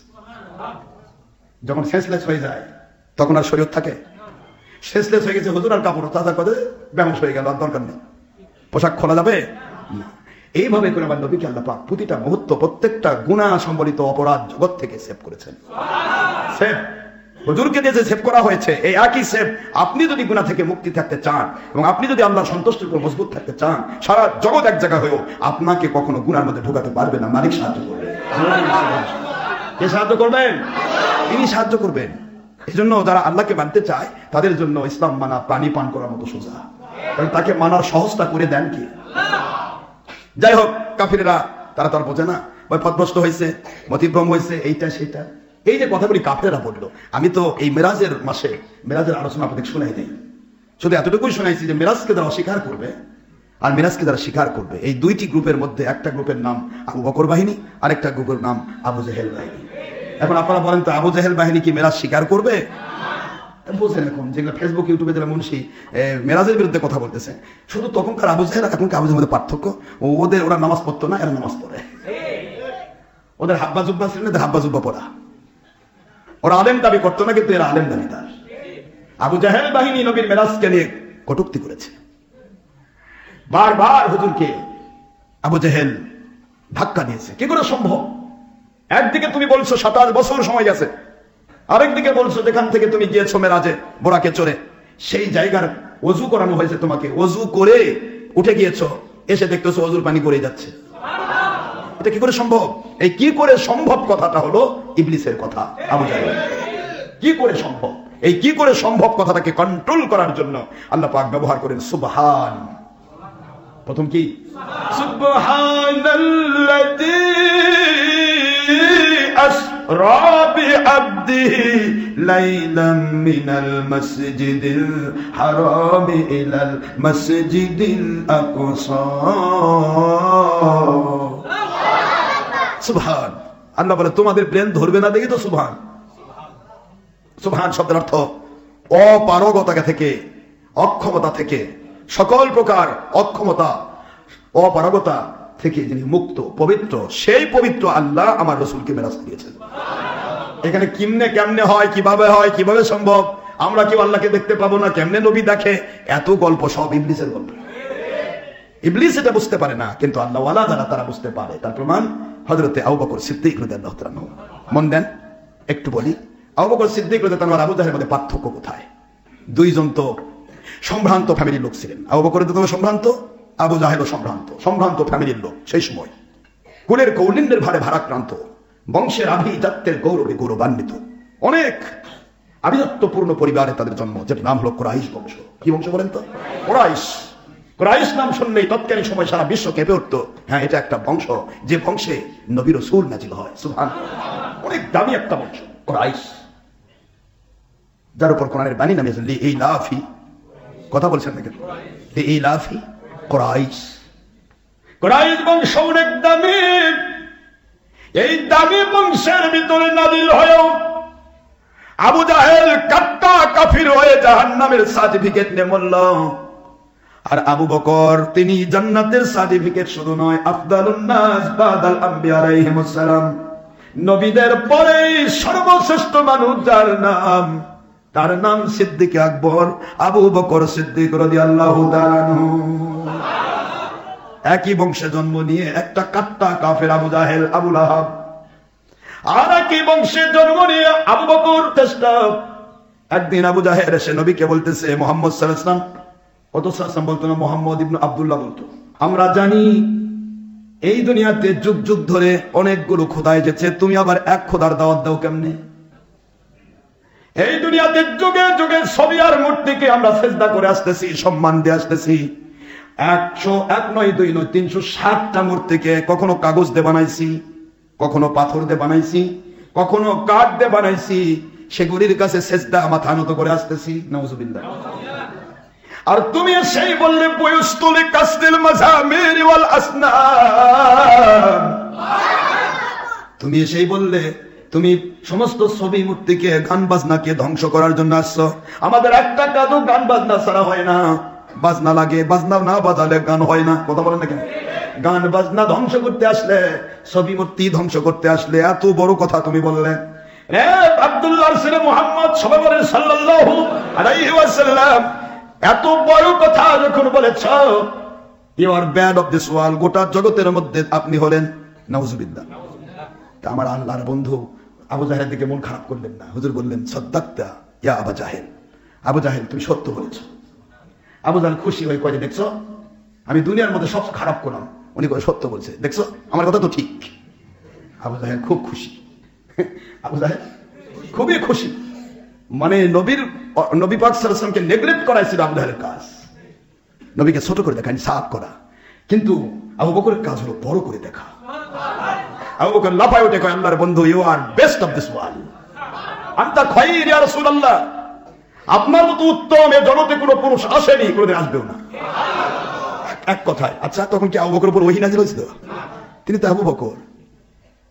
যখন সেন্সলেস হয়ে যায় তখন আর শরীয়ত থাকে? সেন্সলেস হয়ে গেছে হুজুর, আর কাপড় চাচা করে বেহুশ হয়ে গেল, আর দরকার নেই, পোশাক খোলা যাবে না। এইভাবে করে আমার নবীকে আল্লাহ পাক প্রতিটা মুহূর্ত, প্রত্যেকটা গুনাহ সম্বলিত অপরাধ জগৎ থেকে সেভ করেছেন। সেভ হুজুরকে দিয়ে যে সেভ করা হয়েছে, এই একই সেভ আপনি যদি গুনাহ থেকে মুক্তি থাকতে চান এবং আপনি যদি আল্লাহর সন্তুষ্টির উপর মজবুত থাকতে চান, সারা জগৎ এক জায়গা হয়েও আপনাকে কখনো গুনার মধ্যে ঢোকাতে পারবে না। মালিক সাহায্য করবে। কে সাহায্য করবেন? তিনি সাহায্য করবেন। এই জন্য যারা আল্লাহকে মানতে চায় তাদের জন্য ইসলাম মানা পানি পান করার মতো সোজা, কারণ তাকে মানার সহজটা করে দেন কি? যাই হোক, কাফিরেরা তারা তো আর বোঝে না, ওই পথভ্রষ্ট হয়েছে, মতিভ্রম হয়েছে, এইটা সেটা। এই যে কথাগুলি কাফেররা বললো, আমি তো এই মেরাজের মাসে মেরাজের আলোচনা আপনাদের শোনাই নেই, শুধু এতটুকুই শোনাইছি যে মেরাজকে যারা অস্বীকার করবে আর মেরাজকে যারা স্বীকার করবে, এই দুইটি গ্রুপের মধ্যে একটা গ্রুপের নাম আবু বকর বাহিনী, আরেকটা গ্রুপের নাম আবু জেহেল বাহিনী। এখন আপনারা বলেন তো আবু জেহেল বাহিনী কি মেরাজ স্বীকার করবে? বুঝেন এখন যেগুলো ফেসবুক ইউটিউবে যারা মুন্সি মেরাজের বিরুদ্ধে কথা বলতেছে, শুধু তখনকার আবু জেহেল এখনকার আবু জেহেলের মধ্যে পার্থক্য, ওরা নামাজ পড়তো না, এরা নামাজ পড়ে। ওদের হাব্বা জুব্বা ছিল না, হাব্বা জুব্বা পড়া। ওরা আলেম দাবি করতো না, কিন্তু এরা আলেম দাবিদার। আবু জেহেল বাহিনী নবীর মেরাজকে নিয়ে কটূক্তি করেছে। বারবার হুজুরকে আবু জেহেল ধাক্কা দিয়েছে। কি করে সম্ভব? একদিকে তুমি বলছো 27 বছর সময় গেছে, আরেকদিকে বলছো যেখান থেকে তুমি গিয়েছো মেরাজে বোরাকে চড়ে, সেই জায়গার ওযু করানো হয়েছে তোমাকে, ওযু করে উঠে গিয়েছো, এসে দেখতেছো ওযুর পানি পড়ে যাচ্ছে। এটা কি করে সম্ভব? এই কি করে সম্ভব কথাটা হলো ইবলিসের কথা। আবু জেহেল কি করে সম্ভব, এই কি করে সম্ভব কথাটাকে কন্ট্রোল করার জন্য আল্লাহ পাক ব্যবহার করেন সুবহান। প্রথম কি? সুবহানাল্লাযী আসরা বিআবদিহি লাইলাম মিনাল মাসজিদিল হারামি ইলাল মাসজিদিল আকসা। সুবহান। আল্লাহ বলে তোমাদের ব্রেন ধরবে না দেখি তো সুবহান। সুবহান শব্দের অর্থ অপারগতা থেকে, অক্ষমতা থেকে, সকল প্রকার অক্ষমতা অপারগতা থেকে যিনি মুক্ত, পবিত্র, সেই পবিত্র আল্লাহ আমার রাসূলকে মেরাজ দিয়েছেন। এখানে কেমনে হয়, কিভাবে হয়, কিভাবে সম্ভব, আমরা কেউ আল্লাহকে দেখতে পাবো না, কেমনে নবী দেখে, এত গল্প সব ইবলিসের গল্প। ইবলিস এটা বুঝতে পারে না, কিন্তু আল্লাহ ওয়ালা যারা তারা বুঝতে পারে। তার প্রমাণ হযরতে আবু বকর সিদ্দিক রাদিয়াল্লাহু তাআলা। মন দেন, একটু বলি আবু বকর সিদ্দিক রাদিয়াল্লাহু তাআলা আর আবু জাহেলের মধ্যে পার্থক্য কোথায়? দুইজন তো সম্ভ্রান্ত ফ্যামিলির লোক ছিলেন। আবু বকর তো সম্ভ্রান্ত, আবু জাহেলও সম্ভ্রান্ত ফ্যামিলির লোক সেই সময়। কুলের কৌলিন্যের ভারে ভারাক্রান্ত, বংশের আভিজাত্যের গৌরবে গৌরবান্বিত অনেক আভিজাত্যপূর্ণ পরিবারে তাদের জন্ম, যেটা নাম হলো কুরাইশ বংশ। কি বংশ বলেন তো? কুরাইশ। কুরাইশ নাম শুনলেই তৎকালীন সময় সারা বিশ্ব কেঁপে উঠতো। হ্যাঁ, এটা একটা বংশ যে বংশে নবী রাসূল নাজিল হয়। সুবহানাল্লাহ। অনেক দামি একটা বংশ কুরাইশ, যার উপর কোরআনের বাণী নামে এই লাফি কথা বলছেন নাকি? এই লাফি কুরাইশ। কুরাইশ বংশ অনেক দামি। এই দামি বংশের ভিতরে নাজিল হয়েও আবু জাহেল কাট্টা কাফির হয়ে জাহান্নামের সার্টিফিকেট নিয়ে মরল। আর আবু বকর তিনি জান্নাতের সার্টিফিকেট শুধু নয়, আফদালুন নাস বাদাল আম্বিয়া আলাইহিমুস সালাম, নবীদের পরেই সর্বশ্রেষ্ঠ মানুষ যার নাম, তার নাম সিদ্দিক আকবর আবু বকর সিদ্দিক রাদিয়াল্লাহু তাআলা আনহু। একই বংশে জন্ম নিয়ে একটা কাট্টা কাফের আবু জাহেল আবু লাহাব, আর একই বংশে জন্ম নিয়ে আবু বকর চেষ্টা। একদিন আবু জাহেল এসে নবীকে বলতেছে মুহাম্মদ সাল্লাল্লাহু আলাইহি ওয়াসাল্লাম, কত সাল্লাম বলতো না, মুহাম্মদ ইবনে আব্দুল্লাহ বলতো। আমরা জানি এই দুনিয়াতে যুগ যুগ ধরে অনেকগুলো খোদা এসেছে, তুমি আবার এক খোদার দাওয়াত দাও কেমনে? এই দুনিয়াতে যুগে যুগে ছবি আর মূর্তিকে আমরা সিজদা করে আসতেছি, সম্মান দিয়ে আসতেছি। 101 নয় 2 নয় 360টা মূর্তিকে কখনো কাগজ দিয়ে বানাইছি, কখনো পাথর দিয়ে বানাইছি, কখনো কাঠ দিয়ে বানাইছি, সেগুলির কাছে সিজদা মাথা নত করে আসতেছি। নাউজুবিল্লাহ। আর তুমি সেই বললে বুয়ুস্তুলি কাসদিল মাজামির ওয়াল আসনাম, তুমি সেই বললে তুমি সমস্ত ছবি মূর্তিকে গান বাজনাকে ধ্বংস করার জন্য আসছো। আমাদের একটা কাজও গান বাজনা ছাড়া হয় না, বাজনা লাগে, বাজনা না বাজালে গান হয় না। কথা বলেন না কেন? গান বাজনা ধ্বংস করতে আসলে, ছবি মূর্তি ধ্বংস করতে আসলে এত বড় কথা তুমি বললে। রে আব্দুল্লাহর ছেলে মুহাম্মদ সাল্লাল্লাহু আলাইহি ওয়াসাল্লাম, এত বড় কথা যখন বলেছ, you are bad of this world, গোটা জগতের মধ্যে আপনি হলেন নাউজুবিল্লাহ। তা আমার আল্লাহর বন্ধু আবু জাহেলের দিকে মন খারাপ করলেন না। হুজুর বললেন সাদ্দাকতা ইয়া আবু জাহেল, আবু জাহেল তুমি সত্য বলেছ। আবু জাহেল খুশি হয়ে কয়ে, দেখছো আমি দুনিয়ার মধ্যে সব খারাপ করলাম, উনি কয়ে সত্য বলছে, দেখছো আমার কথা তো ঠিক। আবু জাহেল খুব খুশি, আবু জাহেল খুবই খুশি। মানে নবী পাক সাল্লাল্লাহু আলাইহি ওয়াসাল্লামকে নেগলেক্ট করাইছিল আবু জাহেলের কাজ, নবীকে ছোট করে দেখা, সাফ করা। কিন্তু আবু বকরের কাজ হলো বড় করে দেখা। আবু বকর লাফায় উঠে কয়, আল্লাহর বন্ধু you are best of this world, আনতা খায়র ইয়া রাসূলুল্লাহ, আপনার মতো উত্তম এ জগতে কোনো পুরুষ আসেনি, কোনোদিন আসবেও না। এক কথায়। আচ্ছা, তখন কি আবু বকরের উপর ওহী নাযিল হয়েছিল? তিনি তো আবু বকর,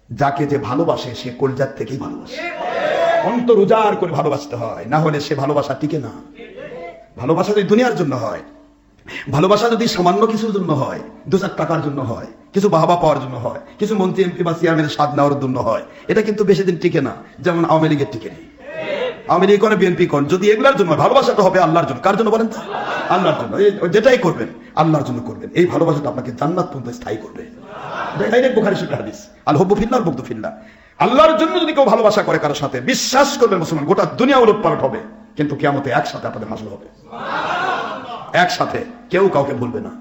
যাকে যে ভালোবাসে সে কলজার থেকেই ভালোবাসে, অন্তর উজাড় করে ভালোবাসতে হয়, না হলে সে ভালোবাসা টিকে না। ভালোবাসা যদি দুনিয়ার জন্য হয়, ভালোবাসা যদি সামান্য কিছুর জন্য হয়, 2-4 টাকার জন্য হয়, কিছু বাহবা পাওয়ার জন্য হয়, কিছু মন্ত্রী এমপি বা চেয়ারম্যানের স্বাদ নেওয়ার জন্য হয়, এটা কিন্তু বেশি দিন টিকে না। যেমন আওয়ামী লীগের টিকে নেই, আওয়ামী লীগ করে বিএনপি কোন, যদি এগুলোর জন্য ভালোবাসাটা হবে আল্লাহর জন্য। কার জন্য বলেন তো? আল্লাহর জন্য। যেটাই করবেন আল্লাহর জন্য করবেন, এই ভালোবাসাটা আপনাকে জান্নাত পর্যন্ত স্থায়ী করবে। ডাইরেক্ট বুখারী শরীফের হাদিস, আল হুব্বু ফিল্লাহ বুগদু ফিল্লাহ। আল্লাহর জন্য যদি কেউ ভালোবাসা করে কারোর সাথে, বিশ্বাস করবেন মুসলমান, গোটা দুনিয়া উলটপালট হবে, কিন্তু কিয়ামতে একসাথে আপনাদের হাসর হবে। একসাথে, কেউ কাউকে ভুলবে না।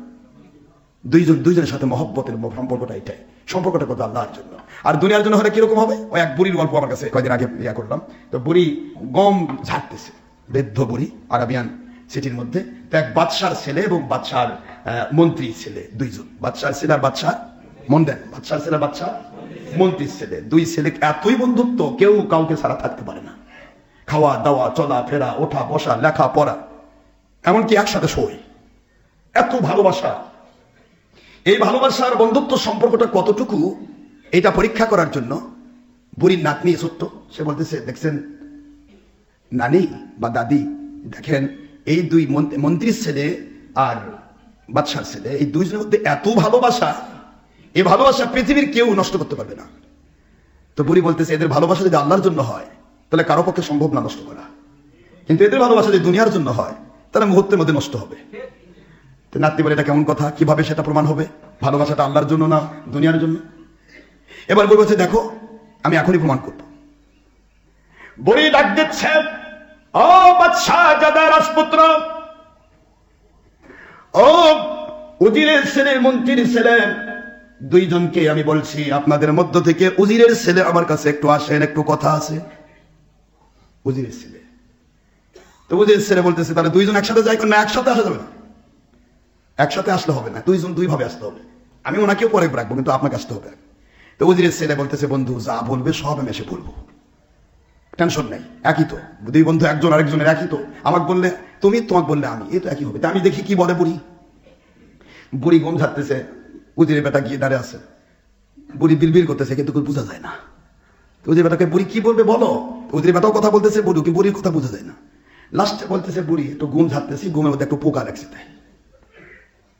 দুইজনের সাথে মহব্বতের সম্পর্কটা এটাই, সম্পর্কটা করবে আল্লাহর জন্য। আর দুনিয়ার জন্য হলে কিরকম হবে? ওই এক বুড়ির গল্প আমার কাছে কয়েকদিন আগে ইয়া করলাম। তো বুড়ি গম ঝাড়তেছে, বৃদ্ধ বুড়ি, আরাবিয়ান সিটির মধ্যে। তো এক বাদশার ছেলে এবং বাদশার মন্ত্রী ছেলে, দুইজন, বাদশার ছেলে আর বাদশার বাদশার ছেলে বাদশার মন্ত্রীর ছেলে, দুই ছেলে এতই বন্ধুত্ব, কেউ কাউকে ছাড়া থাকতে পারে না। খাওয়া দাওয়া, চলা ফেরা, ওঠা বসা, লেখা পড়া, এমনকি একসাথে শোয়, এত ভালোবাসা। এই ভালোবাসার বন্ধুত্ব সম্পর্কটা কতটুকু, এটা পরীক্ষা করার জন্য বুড়ির নাতনি ছোট্ট, সে বলতেছে, দেখছেন নানি বা দাদি, দেখেন এই দুই মন্ত্রীর ছেলে আর বাদশার ছেলে, এই দুইজনের মধ্যে এত ভালোবাসা, এই ভালোবাসা পৃথিবীর কেউ নষ্ট করতে পারবে না। তো বুড়ি বলতেছে, এদের ভালোবাসা যদি আল্লাহর জন্য হয় তাহলে কারো পক্ষে সম্ভব না নষ্ট করা, কিন্তু এদের ভালোবাসা যদি দুনিয়ার জন্য হয় তাহলে মুহূর্তের মধ্যে নষ্ট হবে। তো নাতনি বলে, এটা কেমন কথা, কিভাবে সেটা প্রমাণ হবে? ভালোবাসাটা আল্লাহর জন্য না দুনিয়ার জন্য? এবার বুড়ি বলছে, দেখো আমি এখনই প্রমাণ করব। বুড়ি ডাক দিচ্ছে, ও বাদশাহ জাদা রাজপুত্র, ও উজিরের ছেলে, মন্ত্রীর ছেলে, দুইজনকে আমি বলছি, আপনাদের মধ্য থেকে উজিরের ছেলে আমার কাছে একটু আসেন, একটু কথা আছে। উজিরের ছেলে, তো উজিরের ছেলে বলতেছে তাহলে দুইজন একসাথে যাই, না একসাথে আসা যাবে না, একসাথে আসলে হবে না, দুইজন দুইভাবে আসতে হবে। আমি ওনাকেও পরে রাখবো, কিন্তু আপনাকে আসতে হবে। তো উজিরের ছেলে বলতেছে বন্ধু যা বলবে সব আমি এসে বলবো, টেনশন নেই, একই তো, দুই বন্ধু একজন আরেকজনের একই তো, আমাকে বললে তুমি, তোমাকে বললে আমি, এই তো একই হবে। তা আমি দেখি কি বলে বুড়ি। বুড়ি ঘুম ঝাড়তেছে, উজিরের বেটা গিয়ে দাঁড়িয়ে আছে, বুড়ি বিড়বিড় করতেছে কিন্তু বোঝা যায় না। উজির বেটাকে বুড়ি কি বলবে বলো, উজির বেটাও কথা বলতেছে, বুড়ির কথা বোঝা যায় না। লাস্টে বলতেছে বুড়ি একটু ঘুম ঝাড়তেছি, ঘুমের মধ্যে একটু পোকা লাগছে তাই।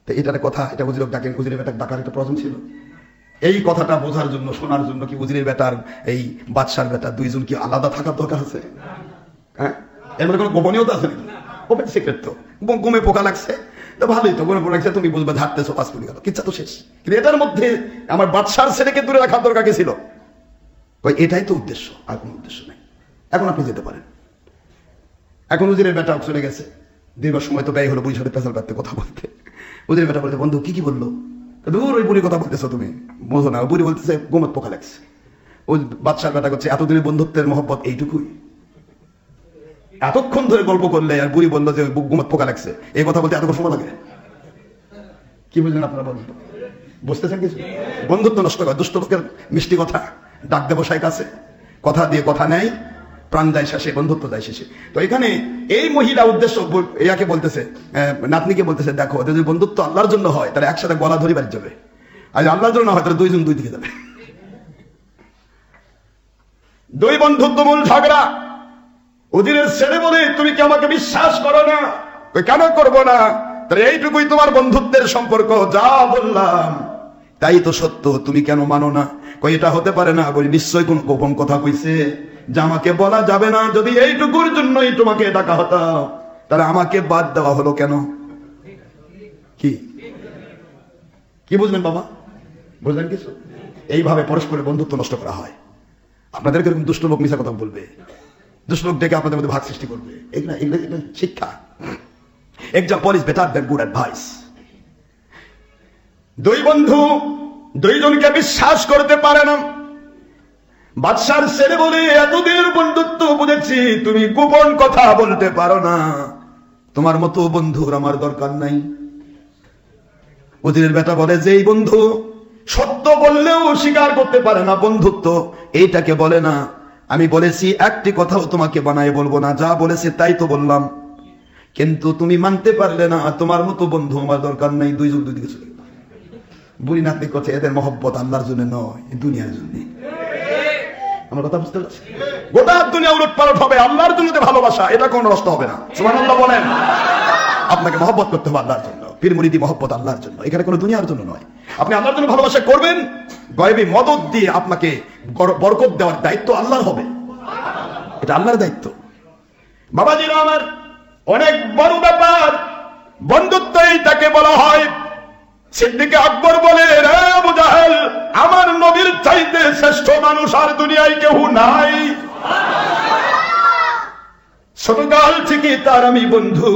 তো এটার কথা, এটা উজির ডাকেন, উজিরের বেটাকে ডাকার একটা প্রয়োজন ছিল। এই কথাটা বোঝার জন্য, শোনার জন্য কি উজিরের বেটার এই বাদশার বেটা দুইজন কি আলাদা থাকার দরকার আছে? হ্যাঁ, এর মধ্যে কোনো গোপনীয়তা আছে নাকি? ওপেন সিক্রেট তো, ঘুমে পোকা লাগছে তো ভালোই তো, ঘুমে পোকা লাগছে, তুমি বুঝবে ঝাড়তেছো, পাঁচ মিনিট গেল, কিচ্ছা তো শেষ। কিন্তু এটার মধ্যে আমার বাদশার ছেলেকে দূরে রাখার দরকার কি ছিল? এটাই তো উদ্দেশ্য, আর কোনো উদ্দেশ্য নেই। এখন আপনি যেতে পারেন। এখন উজিরের বেটা চলে গেছে, দীর্ঘ সময় তো ব্যয় হলো বুড়ির সাথে পেছাল কাটতে, কথা বলতে। উজিরের বেটা বলতে বন্ধু কি বললো? দূর ওই বুড়ি কথা বলতেছো তুমি, বোঝো না। বুড়ি বলতেছে গোমত পোকা লাগছে। ওই বাদশার বেটা করছে এতদিনের বন্ধুত্বের মহব্বত এইটুকুই, এতক্ষণ ধরে গল্প করলে আর বুড়ি বললো যে গোমত পোকা লাগছে, এই কথা বলতে এতক্ষণ সময় লাগে? কি বুঝলেন আপনারা বলুন? বুঝতেছেন কিছু? বন্ধুত্ব নষ্ট করে দুষ্ট লোকের মিষ্টি কথা, ডাক দেবো সাই কাছে, কথা দিয়ে কথা নেয়, প্রাণ যায় শেষে, বন্ধুত্ব যায় শেষে। তো এখানে এই মহিলা উদ্দেশ্য ইয়াকে বলতেছে, নাতনিকে বলতেছে দেখো যদি বন্ধুত্ব আল্লাহর জন্য হয় তাহলে একসাথে গলা ধরে বাড়ি যাবে, আর আল্লাহর জন্য হয় তাহলে দুইজন দুই দিকে যাবে। দুই বন্ধুত্ব মূল ঝগড়া। উজিরের ছেলে বলে তুমি কি আমাকে বিশ্বাস করো না? কেন করবো না? তাহলে এইটুকুই তোমার বন্ধুত্বের সম্পর্ক, যা বললাম তাই তো সত্য, তুমি কেন মানো না? কই এটা হতে পারে না। বলি নিশ্চয় কোন গোপন কথা কইছে যা আমাকে বলা যাবে না। যদি এইটুকুর জন্যই তোমাকে ডাকা হতো তাহলে আমাকে বাদ দেওয়া হলো কেন? কি কি বুঝলেন বাবা? বুঝলেন কিছু? এইভাবে পরস্পরের বন্ধুত্ব নষ্ট করা হয়। আপনাদেরকে এরকম দুষ্ট লোক মিশা কথা বলবে, দুষ্ট লোক ডেকে আপনাদের মধ্যে ভাগ সৃষ্টি করবে, এগুলা শিক্ষা। Example is better than good advice. দুই বন্ধু দুইজনকে বিশ্বাস করতে পারে না। বাদশার ছেলে বলে এতদিনের বন্ধুত্ব বুঝেছি, তুমি গোপন কথা বলতে পারো না, তোমার মতো বন্ধুর আমার দরকার নাই। উজিরের বেটা বলে যে এই বন্ধু সত্য বললেও স্বীকার করতে পারে না, বন্ধুত্ব এইটাকে বলে না। আমি বলেছি একটি কথাও তোমাকে বানায় বলবো না, যা বলেছে তাই তো বললাম, কিন্তু তুমি মানতে পারলে না, তোমার মতো বন্ধু আমার দরকার নাই। দুইজন দুই দিকে চলে গেল। বুড়ি নাতনি করছে এদের মহব্বত আল্লাহর জন্য নয়, দুনিয়ার জন্য। আমার কথা বুঝতে পারছি? গোটা দুনিয়া উলট পালট হবে, আল্লাহর জন্য ভালোবাসা এটা কোনো নষ্ট হবে না। সুবহানাল্লাহ বলেন। আপনাকে মহব্বত করতে হবে আল্লাহর জন্য, পীর মুরিদি মহব্বত আল্লাহর জন্য, এখানে কোনো দুনিয়ার জন্য নয়। আপনি আল্লাহর জন্য ভালোবাসা করবেন, গায়বী মদদ দিয়ে আপনাকে বরকত দেওয়ার দায়িত্ব আল্লাহর হবে, এটা আল্লাহর দায়িত্ব। বাবাজিরা আমার, অনেক বড় ব্যাপার বন্ধুত্বই তাকে বলা হয়। সিদ্দিক আকবর বলে রে আবু জাহেল, আমার নবীর চাইতে শ্রেষ্ঠ মানুষ আর দুনিয়ায় কেউ নাই। ছোটকাল থেকে তার আমি বন্ধু,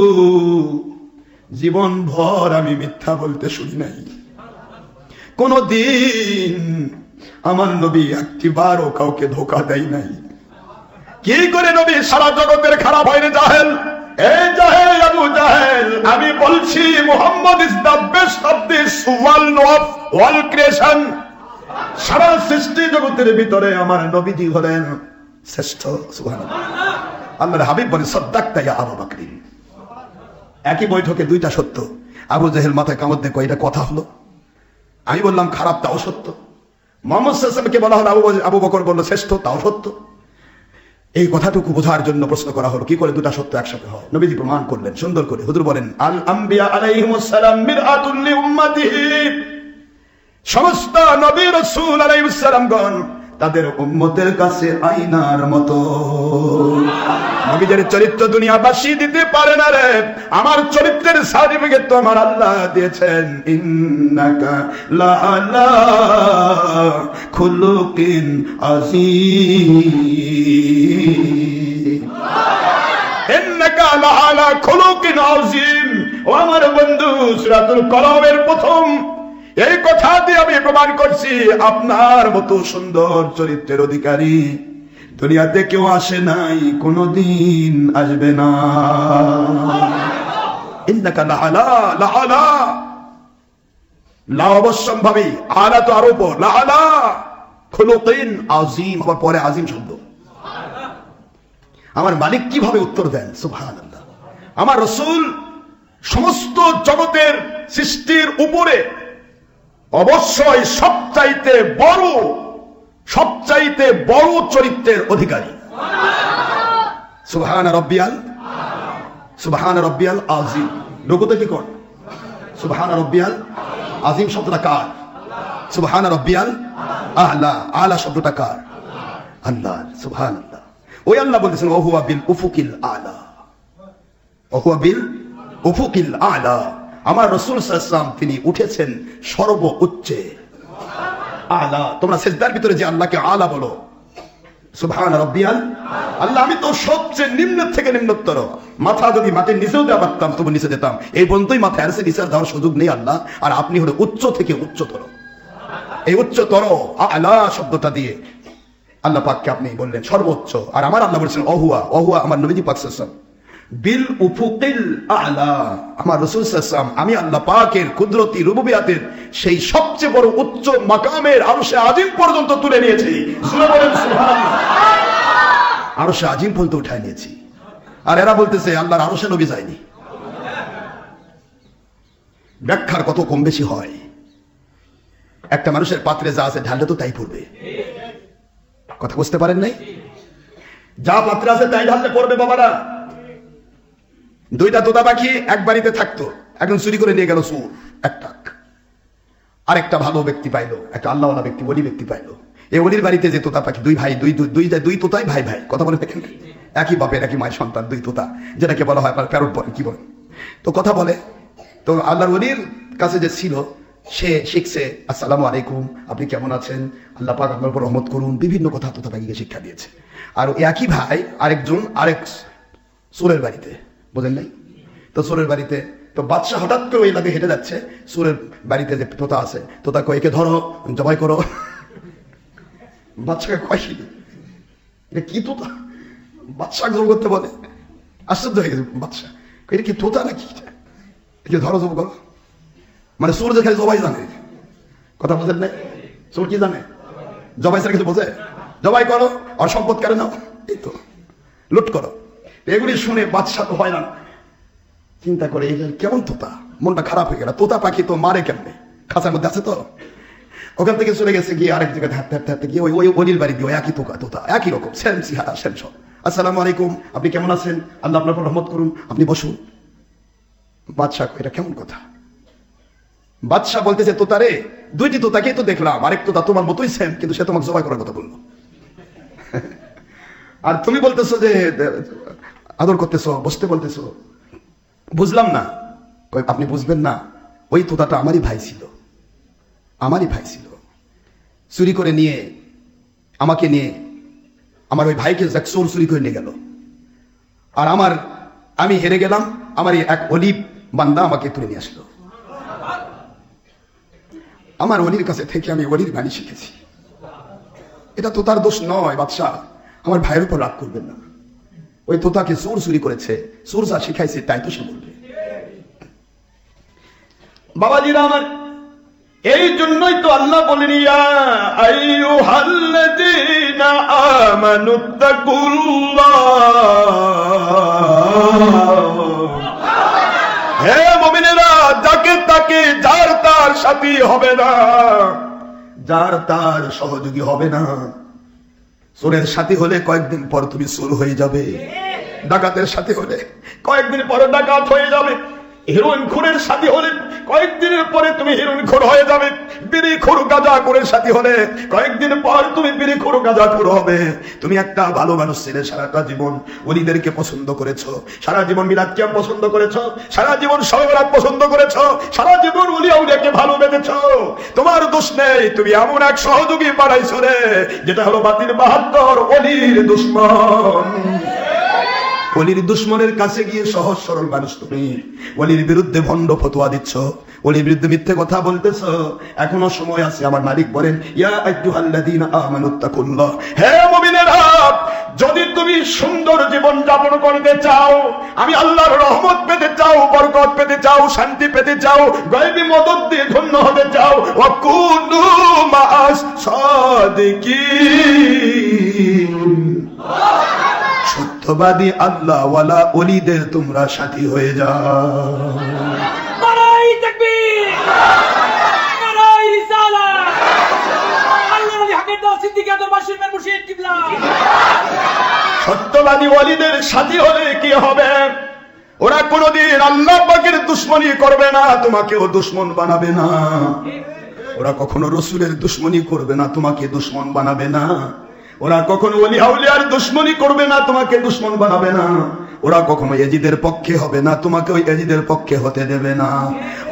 জীবন ভর আমি মিথ্যা বলতে শুনি নাই। কোনদিন আমার নবী একটিবারও কাউকে ধোকা দেয় নাই। কি করে নবী সারা জগতের খারাপ হয় রে জাহেল? এই জাহেল, আবু জাহেল, আমি বলছি Muhammad is the best of this world of all creation. সারা সৃষ্টি জগতের ভিতরে আমার নবীজি হলেন শ্রেষ্ঠ। সুবহানাল্লাহ। আল্লাহর হাবিব বলেন সাদ্দাকতা ইয়া আবু বকর। একই বৈঠকে দুইটা সত্য। আবু জাহেল মাথায় কামড় দিয়ে কয় এটা কথা হলো? আমি বললাম খারাপ, তাও সত্য। মুহাম্মদ সাল্লাল্লাহু আলাইহি ওয়াসাল্লামকে বলা হলো আবু বকর বলল শ্রেষ্ঠ, তাও সত্য। এই কথাটুকু বোঝার জন্য প্রশ্ন করা হলো কি করে দুটা সত্য একসাথে হয়। নবীজি প্রমাণ করলেন সুন্দর করে। হুজুর বলেন আল আম্বিয়া আলাইহিমুস সালাম মিরআতুল লিউম্মাতিহি। সমস্ত নবী রাসূল আলাইহিস সালামগণ তাদের উম্মতের কাছে আয়নার মতো। নবীদের চরিত্র দুনিয়াবাসী দিতে পারে না রে, আমার চরিত্রের সার্টিফিকেট তো আমার আল্লাহ দিয়েছেন। ইন্নাকা লা আলা খুলুকিন আযীম, ইন্নাকা লা আলা খুলুকিন আযীম। ও আমার বন্ধু, সূরাতুল কলমের প্রথম এই কথা দিয়ে আমি প্রমাণ করছি আপনার মতো সুন্দর চরিত্রের অধিকারী দুনিয়াতে কেউ আসে নাই, কোনদিন আসবে না। ইন্নাকা লাআলা লাআলা, লা অবশ্যম্ভাবী, আলা তো আরো উপর, লাআলা খুলুকিন আযীম, আবার পরে আযীম শব্দ। আমার মালিক কিভাবে উত্তর দেন, সুবহানাল্লাহ। আমার রাসূল সমস্ত জগতের সৃষ্টির উপরে অবশ্যই সবচাইতে বড় চরিত্রের অধিকারী। সুবহান রাব্বিয়াল আযীম। রুকুতে কি কর? সুবহান রাব্বিয়াল আযীম শব্দটা কার? সুবহান রাব্বিয়াল আ'লা, আ'লা শব্দটা কার? আল্লাহ। সুবহানাল্লাহ। ওই আল্লাহ বলেছেন ওয়া হুয়া বিল উফুকিল আ'লা, ওয়া হুয়া বিল উফুকিল আ'লা। আমার রাসূল সাল্লাল্লাহু আলাইহি ওয়াসাল্লাম তিনি উঠেছেন সর্বোচ্চে, আ'লা। তোমরা সিজদার ভিতরে যে আল্লাহকে আ'লা বলো, সুবহান রাব্বিয়াল আল্লাহ, আমি তো সবচেয়ে নিম্ন থেকে নিম্নতর। মাথা যদি মাটির নিচেও দেওয়া পারতাম তবু নিচে দিতাম, এই পর্যন্তই মাথা আরশে নিচে দেওয়ার সুযোগ নেই আল্লাহ। আর আপনি হলো উচ্চ থেকে উচ্চতর। এই উচ্চতর আ'লা শব্দটা দিয়ে আল্লাহ পাককে আপনি বললেন সর্বোচ্চ। আর আমার আল্লাহ বলেছেন অহুয়া, অহুয়া আমার নবীজি পাক সাল্লাল্লাহু আলাইহি ওয়াসাল্লাম বিল উফুকিল আ'লা। আমার রাসূল সাল্লাল্লাহু আলাইহি ওয়াসাল্লাম আমি আল্লাহ পাকের কুদরতি রুবুবিয়াতের সেই সবচেয়ে বড় উচ্চ মাকামের আরশে আজিম পর্যন্ত তুলে নিয়েছি। বলেন সুবহানাল্লাহ। আরশে আজিম পর্যন্ত উঠায় নিয়েছি। আর এরা বলতেছে আল্লাহর আরশে নবী যায়নি। ব্যাখ্যার কত কম বেশি হয়। একটা মানুষের পাত্রে যা আছে ঢাললে তো তাই পড়বে। কথা বুঝতে পারেন নাই? যা পাত্রে আছে তাই ঢাললে পড়বে বাবারা। দুইটা তোতা পাখি এক বাড়িতে থাকতো, একজন চুরি করে নিয়ে গেল চোর একটা। আরেকটা ভালো ব্যক্তি পাইলো, একটা আল্লাহওয়ালা ব্যক্তি, ওলি ব্যক্তি পাইলো। এই ওলির বাড়িতে যে তোতা পাখি, দুই ভাই, দুই তোতাই ভাই ভাই, কথা বলে দেখেন, একই বাপের একই মায়ের সন্তান, দুই তোতা, যেটাকে বলা হয় আপনার প্যারট বলেন, কি বলেন, তো কথা বলে। তো আল্লাহর ওলির কাছে যে ছিল সে শিখছে আসসালামু আলাইকুম, আপনি কেমন আছেন, আল্লাহ পাক আপনার উপর রহমত করুন, বিভিন্ন কথা তোতা পাখিকে শিক্ষা দিয়েছে। আর একই ভাই আরেকজন আরেক চোরের বাড়িতে, বোঝেন নাই তো, চোরের বাড়িতে তো বাদশা হঠাৎ করে ওই লাগে হেঁটে যাচ্ছে, চোরের বাড়িতে যে তোতা আছে, তোতা কয় একে ধরো, জবাই করো। বাদশাকে কয় এটা কি তোতা? বাদশা জব করতে বলে, আশ্চর্য হয়ে গেছে বাদশা, এটা কি তোতা নাকি, একে ধরো জব করো। মানে চোর যে খালি জবাই জানে, কথা বোঝেন নাই? চোর কি জানে? জবাই ছাড়া কিছু বোঝে? জবাই করো আর সম্পদ কেড়ে নাও, এই তো লুট করো। এগুলি শুনে বাদশা তো হয় না, চিন্তা করে এই কেমন তোতা, মনটা খারাপ হয়ে গেল। তোতা পাখি তো মারে কেমনে, খাঁচার মধ্যে আছে তো। ওখান থেকে চলে গেছে গিয়ে আরেক জায়গায় হাঁটতে হাঁটতে হাঁটতে গিয়ে ওই ওলির বাড়ি গিয়ে একই তোতা, একই রকম, সেম চেহারা সেম সব। আসসালামু আলাইকুম, আপনি কেমন আছেন, আল্লাহ আপনার উপর রহমত করুন, আপনি বসুন। বাদশা এটা কেমন কথা? বাদশা বলতেছে তোতারে, দুইটি তোতাকেই তো দেখলাম, আরেক তোতা তোমার মতোই সেম, কিন্তু সে তোমাকে জবাই করার কথা বললো। আর তুমি বলতেছো যে আদর করতেছো, বসতে বলতেছো, বুঝলাম না। আপনি বুঝবেন না, ওই তোতাটা আমারই ভাই ছিল, চুরি করে নিয়ে আমাকে নিয়ে, আমার ওই ভাইকে চোর চুরি করে নিয়ে গেল। আর আমি হেরে গেলাম, আমার এক অলি বান্দা আমাকে তুলে নিয়ে আসলো। আমার অলির কাছে থেকে আমি অলির বাণী শিখেছি। এটা তোতার দোষ নয় বাদশা, আমার ভাইয়ের উপর রাগ করবেন না। ওই তোতাকে চোর চুরি করেছে, চোর যা শিখাইছে তাই তো সে বলবে। বাবাজিরা আমার, এই জন্যই তো আল্লাহ বলেন ইয়া আইয়ুহাল্লাযীনা আমানুত্তাকুল্লাহ, হে মুমিনেরা, যাকে তাকে যার তার সাথী হবে না, যার তার সহযোগী হবে না। চোরের সাথী হলে কয়েকদিন পর তুমি চোর হয়ে যাবে, ডাকাতের সাথী হলে কয়েকদিন পরে ডাকাত হয়ে যাবে, হিরোইন খুরের সাথী হলে কয়েকদিনের পরে তুমি হিরোইন খুর হয়ে যাবে, বিড়ি খুর গাঁজা খুরের সাথী হলে কয়েকদিন পর তুমি বিড়ি খুর গাঁজা খুর হবে। তুমি একটা ভালো মানুষ ছিলে, সারাটা জীবন ওলিদেরকে পছন্দ করেছো, সারা জীবন মিলাদকে পছন্দ করেছো, সারা জীবন সবেরাত পছন্দ করেছো, সারা জীবন ওলি আউলিয়াকে ভালোবেসেছো। তোমার দোষ নেই, তুমি এমন এক সহযোগী বানাইছো রে, যেটা হলো বাতিল বাহাত্তর ওলির দুশমন। ওলির দুশ্মনের কাছে গিয়ে সহজ সরল মানুষ তুমি, ওলির বিরুদ্ধে ভণ্ড ফতোয়া দিচ্ছ, ওলির বিরুদ্ধে মিথ্যে কথা বলতেছো, এখনো সময় আছে। আমার মালিক বলেন, ইয়া আইয়ুহাল্লাযীনা আমানুত্তাকুল্লাহ, হে মুমিনেরা, যদি তুমি সুন্দর জীবন যাপন করতে চাও, আমি আল্লাহর রহমত পেতে চাও, বরকত পেতে চাও, শান্তি পেতে চাও, গায়বী মদদ দিয়ে ধন্য হতে চাও, ওয়াকুনু মাআস সাদিকিন, সত্যবাদী আল্লাহ ওয়ালা ওলিদের তোমরা সাথী হয়ে যাও। নারায়ে তাকবীর, নারায়ে রিসালাত, আল্লাহর নবী হকের দাওয়াত সিদ্দিক আকবর বাশির মুর্শিদ কিবলা। সত্যবাদী ওলিদের সাথী হলে কি হবে? ওরা কোনোদিন আল্লাহ পাকের দুশমনী করবে না, তোমাকেও দুশমন বানাবে না। ওরা কখনো রসুলের দুশমনী করবে না, তোমাকে দুশমন বানাবে না। ওরা কখনো ওলি আউলিয়ার দুশমনী করবে না, তোমাকে দুশমন বানাবে না। ওরা কখনো এজিদের পক্ষে হবে না, তোমাকে ওই এজিদের পক্ষে হতে দেবে না।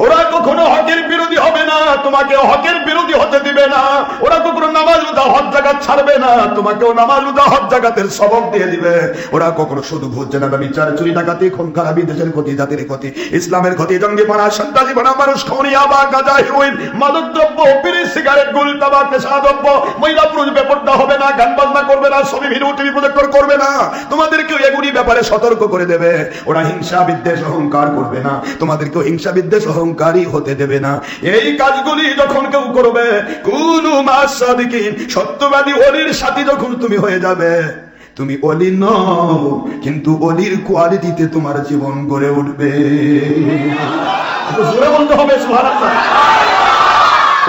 ওরা কখনো হকের বিরোধী হবে না, তোমাকে হকের বিরোধী হতে দিবে না। ওরা কখনো নামাজ রোজা হজ জাকাত ছাড়বে না, তোমাকেও নামাজ রোজা হজ জাকাতের সবক দিয়ে দিবে। ওরা কখনো শুধু ভোট জেনাবা বিচার, চুরি ডাকাতি, খুন খারাপি, দেশের ক্ষতি, জাতির ক্ষতি, ইসলামের ক্ষতি, জঙ্গিপনা, সন্ত্রাসীপনা, মানুষ খুন, ইয়াবা, গাঁজা, হেরোইন, মাদকদ্রব্য, বিড়ি, সিগারেট, গুল, তামাক, নেশাদ্রব্য, মহিলা পুরুষ বেপরদা হবে না, গান বাজনা করবে না, ছবি ভিডিও টিভি প্রজেক্টর করবে না। তোমাদেরকেও এগুলি ব্যাপারে সতর্ক করে দেবে। ওরা হিংসা বিদ্বেষ অহংকার করবে না, তোমাদেরকেও হিংসা বিদ্বেষ অহংকারী হতে দেবে না। এই কাজগুলি যখন কেউ করবে, কুনু মা'আস সাদিকিন, সত্যবাদী ওলির সাথী যখন তুমি হয়ে যাবে, তুমি ওলি নও, কিন্তু ওলির কোয়ালিটিতে তোমার জীবন গড়ে উঠবে। জোরে বলতে হবে সুবহানাল্লাহ।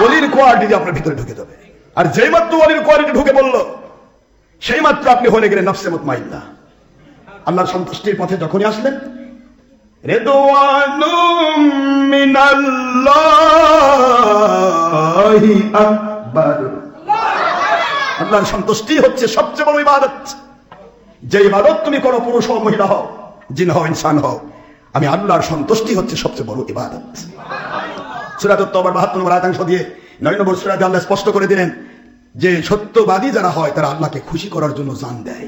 ওলির কোয়ালিটি আপনার ভিতরে ঢুকে যাবে, আর যেই মাত্র ওলির কোয়ালিটি ঢুকে বলল, সেই মাত্র আপনি হয়ে গেলেন নফসে মুতমাইন্না। আল্লাহর সন্তুষ্টির পথে যখনই আসলেন, রিদওয়ানুম মিনাল্লাহি আকবার, আল্লাহর সন্তুষ্টি হচ্ছে সবচেয়ে বড় ইবাদত। যে ইবাদত তুমি করো, পুরুষ হও, মহিলা হও, জিন হও, ইনসান হও, আমি আল্লাহর সন্তুষ্টি হচ্ছে সবচেয়ে বড় ইবাদত। সূরা আত-তাওবার ৭২ নম্বর আয়াতাংশ দিয়ে ৯ নম্বর সূরাতে আল্লাহ স্পষ্ট করে দিলেন যে সত্যবাদী যারা হয় তারা আল্লাহকে খুশি করার জন্য জান দেয়।